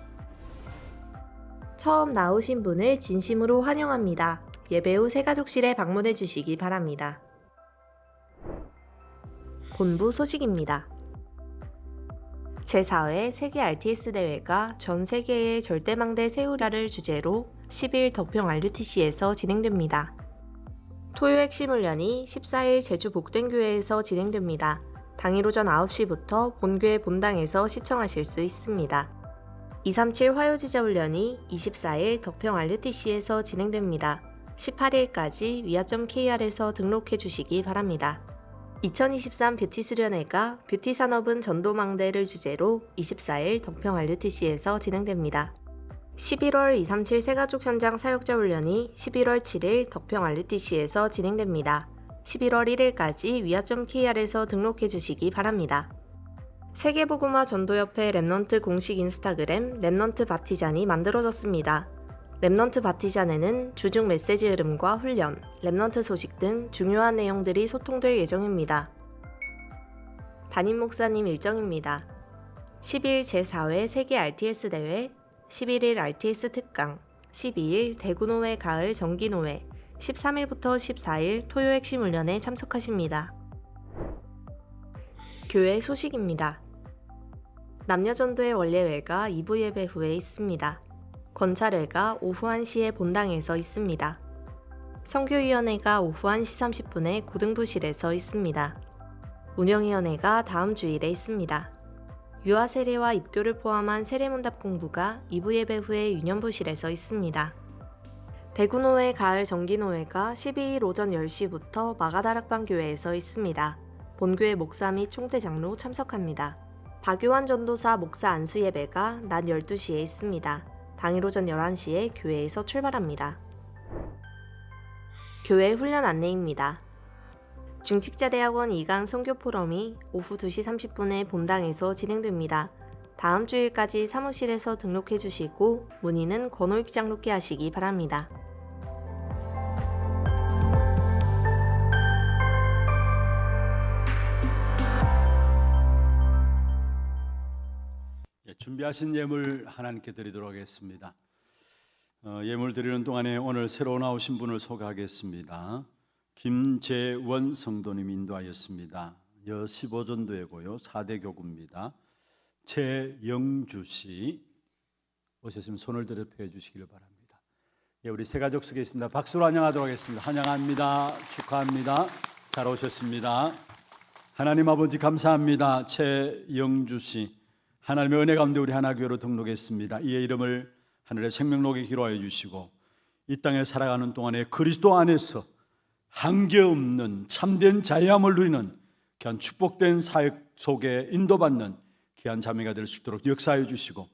처음 나오신 분을 진심으로 환영합니다. 예배 후 새가족실에 방문해 주시기 바랍니다. 본부 소식입니다. 제4회 세계 RTS 대회가 전 세계의 절대망대 세우라를 주제로 10일 덕평 RUTC에서 진행됩니다. 토요 핵심 훈련이 14일 제주 복된교회에서 진행됩니다. 당일 오전 9시부터 본교회 본당에서 시청하실 수 있습니다. 237 화요지자 훈련이 24일 덕평 RUTC에서 진행됩니다. 18일까지 위아.kr에서 등록해 주시기 바랍니다. 2023 뷰티 수련회가 뷰티 산업은 전도망대를 주제로 24일 덕평 RUTC에서 진행됩니다. 11월 237 새가족 현장 사역자 훈련이 11월 7일 덕평 RUTC에서 진행됩니다. 11월 1일까지 위아.kr에서 등록해 주시기 바랍니다. 세계복음화 전도협회 랩넌트 공식 인스타그램 랩넌트 바티잔이 만들어졌습니다. 랩넌트 바티잔에는 주중 메시지 흐름과 훈련, 랩넌트 소식 등 중요한 내용들이 소통될 예정입니다. 담임 목사님 일정입니다. 10일 제4회 세계 RTS 대회, 11일 RTS 특강, 12일 대구노회 가을 정기노회, 13일부터 14일 토요 핵심 훈련에 참석하십니다. 교회 소식입니다. 남녀전도의 원례회가 2부 예배 후에 있습니다. 건찰회가 오후 1시에 본당에서 있습니다. 선교위원회가 오후 1시 30분에 고등부실에서 있습니다. 운영위원회가 다음 주일에 있습니다. 유아 세례와 입교를 포함한 세례문답 공부가 2부 예배 후에 유년부실에서 있습니다. 대구노회 가을 정기노회가 12일 오전 10시부터 마가다락방 교회에서 있습니다. 본교회 목사 및 총대장로 참석합니다. 박요한 전도사 목사 안수 예배가 낮 12시에 있습니다. 당일 오전 11시에 교회에서 출발합니다. 교회 훈련 안내입니다. 중직자대학원 2강 선교 포럼이 오후 2시 30분에 본당에서 진행됩니다. 다음 주일까지 사무실에서 등록해 주시고 문의는 권호익 장로께 하시기 바랍니다. 준비하신 예물 하나님께 드리도록 하겠습니다. 예물 드리는 동안에 오늘 새로 나오신 분을 소개하겠습니다. 김재원 성도님 인도하였습니다. 여 15전도회고요. 4대 교구입니다. 최영주 씨 오셨으면 손을 들어 펴 주시기를 바랍니다. 예, 우리 세 가족 속에 있습니다. 박수로 환영하도록 하겠습니다. 환영합니다. 축하합니다. 잘 오셨습니다. 하나님 아버지 감사합니다. 최영주 씨 하나님의 은혜 가운데 우리 하나교회로 등록했습니다. 이의 이름을 하늘의 생명록에 기록하여 주시고 이 땅에 살아가는 동안에 그리스도 안에서 한계없는 참된 자유함을 누리는 귀한 축복된 사역 속에 인도받는 귀한 자매가 될 수 있도록 역사해 주시고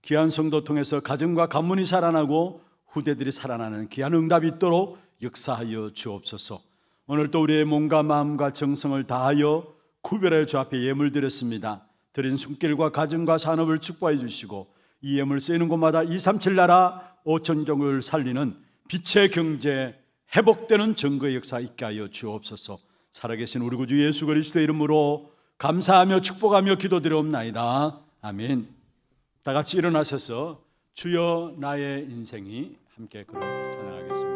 귀한 성도 통해서 가정과 가문이 살아나고 후대들이 살아나는 귀한 응답이 있도록 역사하여 주옵소서. 오늘 또 우리의 몸과 마음과 정성을 다하여 구별하여 주 앞에 예물 드렸습니다. 드린 손길과 가정과 산업을 축복해 주시고 이 예물 쓰이는 곳마다 237 나라 5천경을 살리는 빛의 경제 회복되는 증거의 역사 있게 하여 주옵소서. 살아계신 우리 구주 예수 그리스도의 이름으로 감사하며 축복하며 기도드리옵나이다. 아멘. 다 같이 일어나셔서 주여 나의 인생이 함께 걸어 찬양하겠습니다.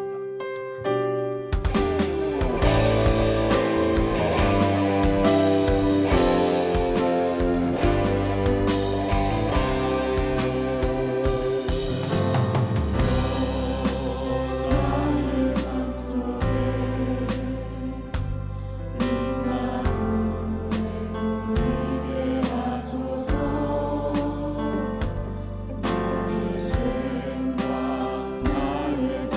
생각 나의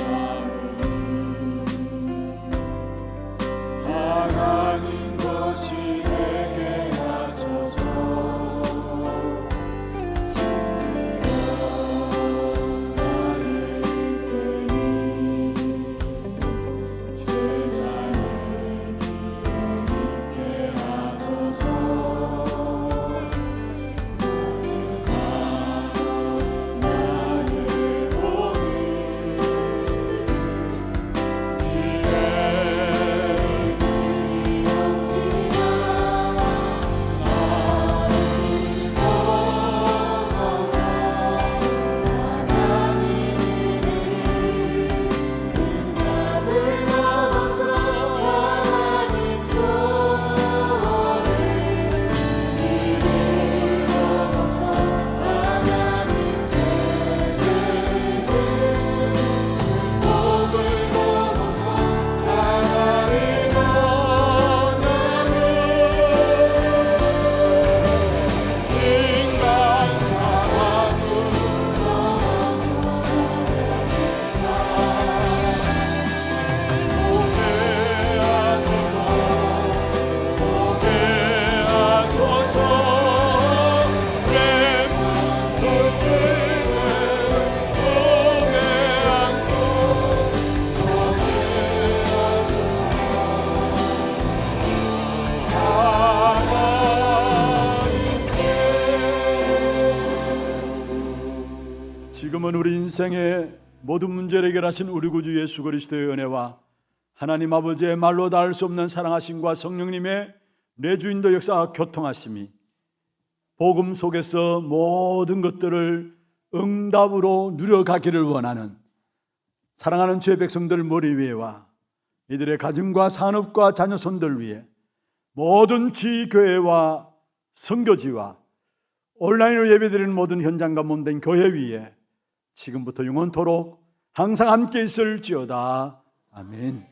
지금은 우리 인생의 모든 문제를 해결하신 우리 구주 예수 그리스도의 은혜와 하나님 아버지의 말로 닿을 수 없는 사랑하심과 성령님의 내주인도 역사와 교통하심이 복음 속에서 모든 것들을 응답으로 누려가기를 원하는 사랑하는 주의 백성들 머리 위에와 이들의 가정과 산업과 자녀 손들 위에 모든 지교회와 선교지와 온라인으로 예배드리는 모든 현장과 몸된 교회 위에 지금부터 영원토록 항상 함께 있을지어다. 아멘.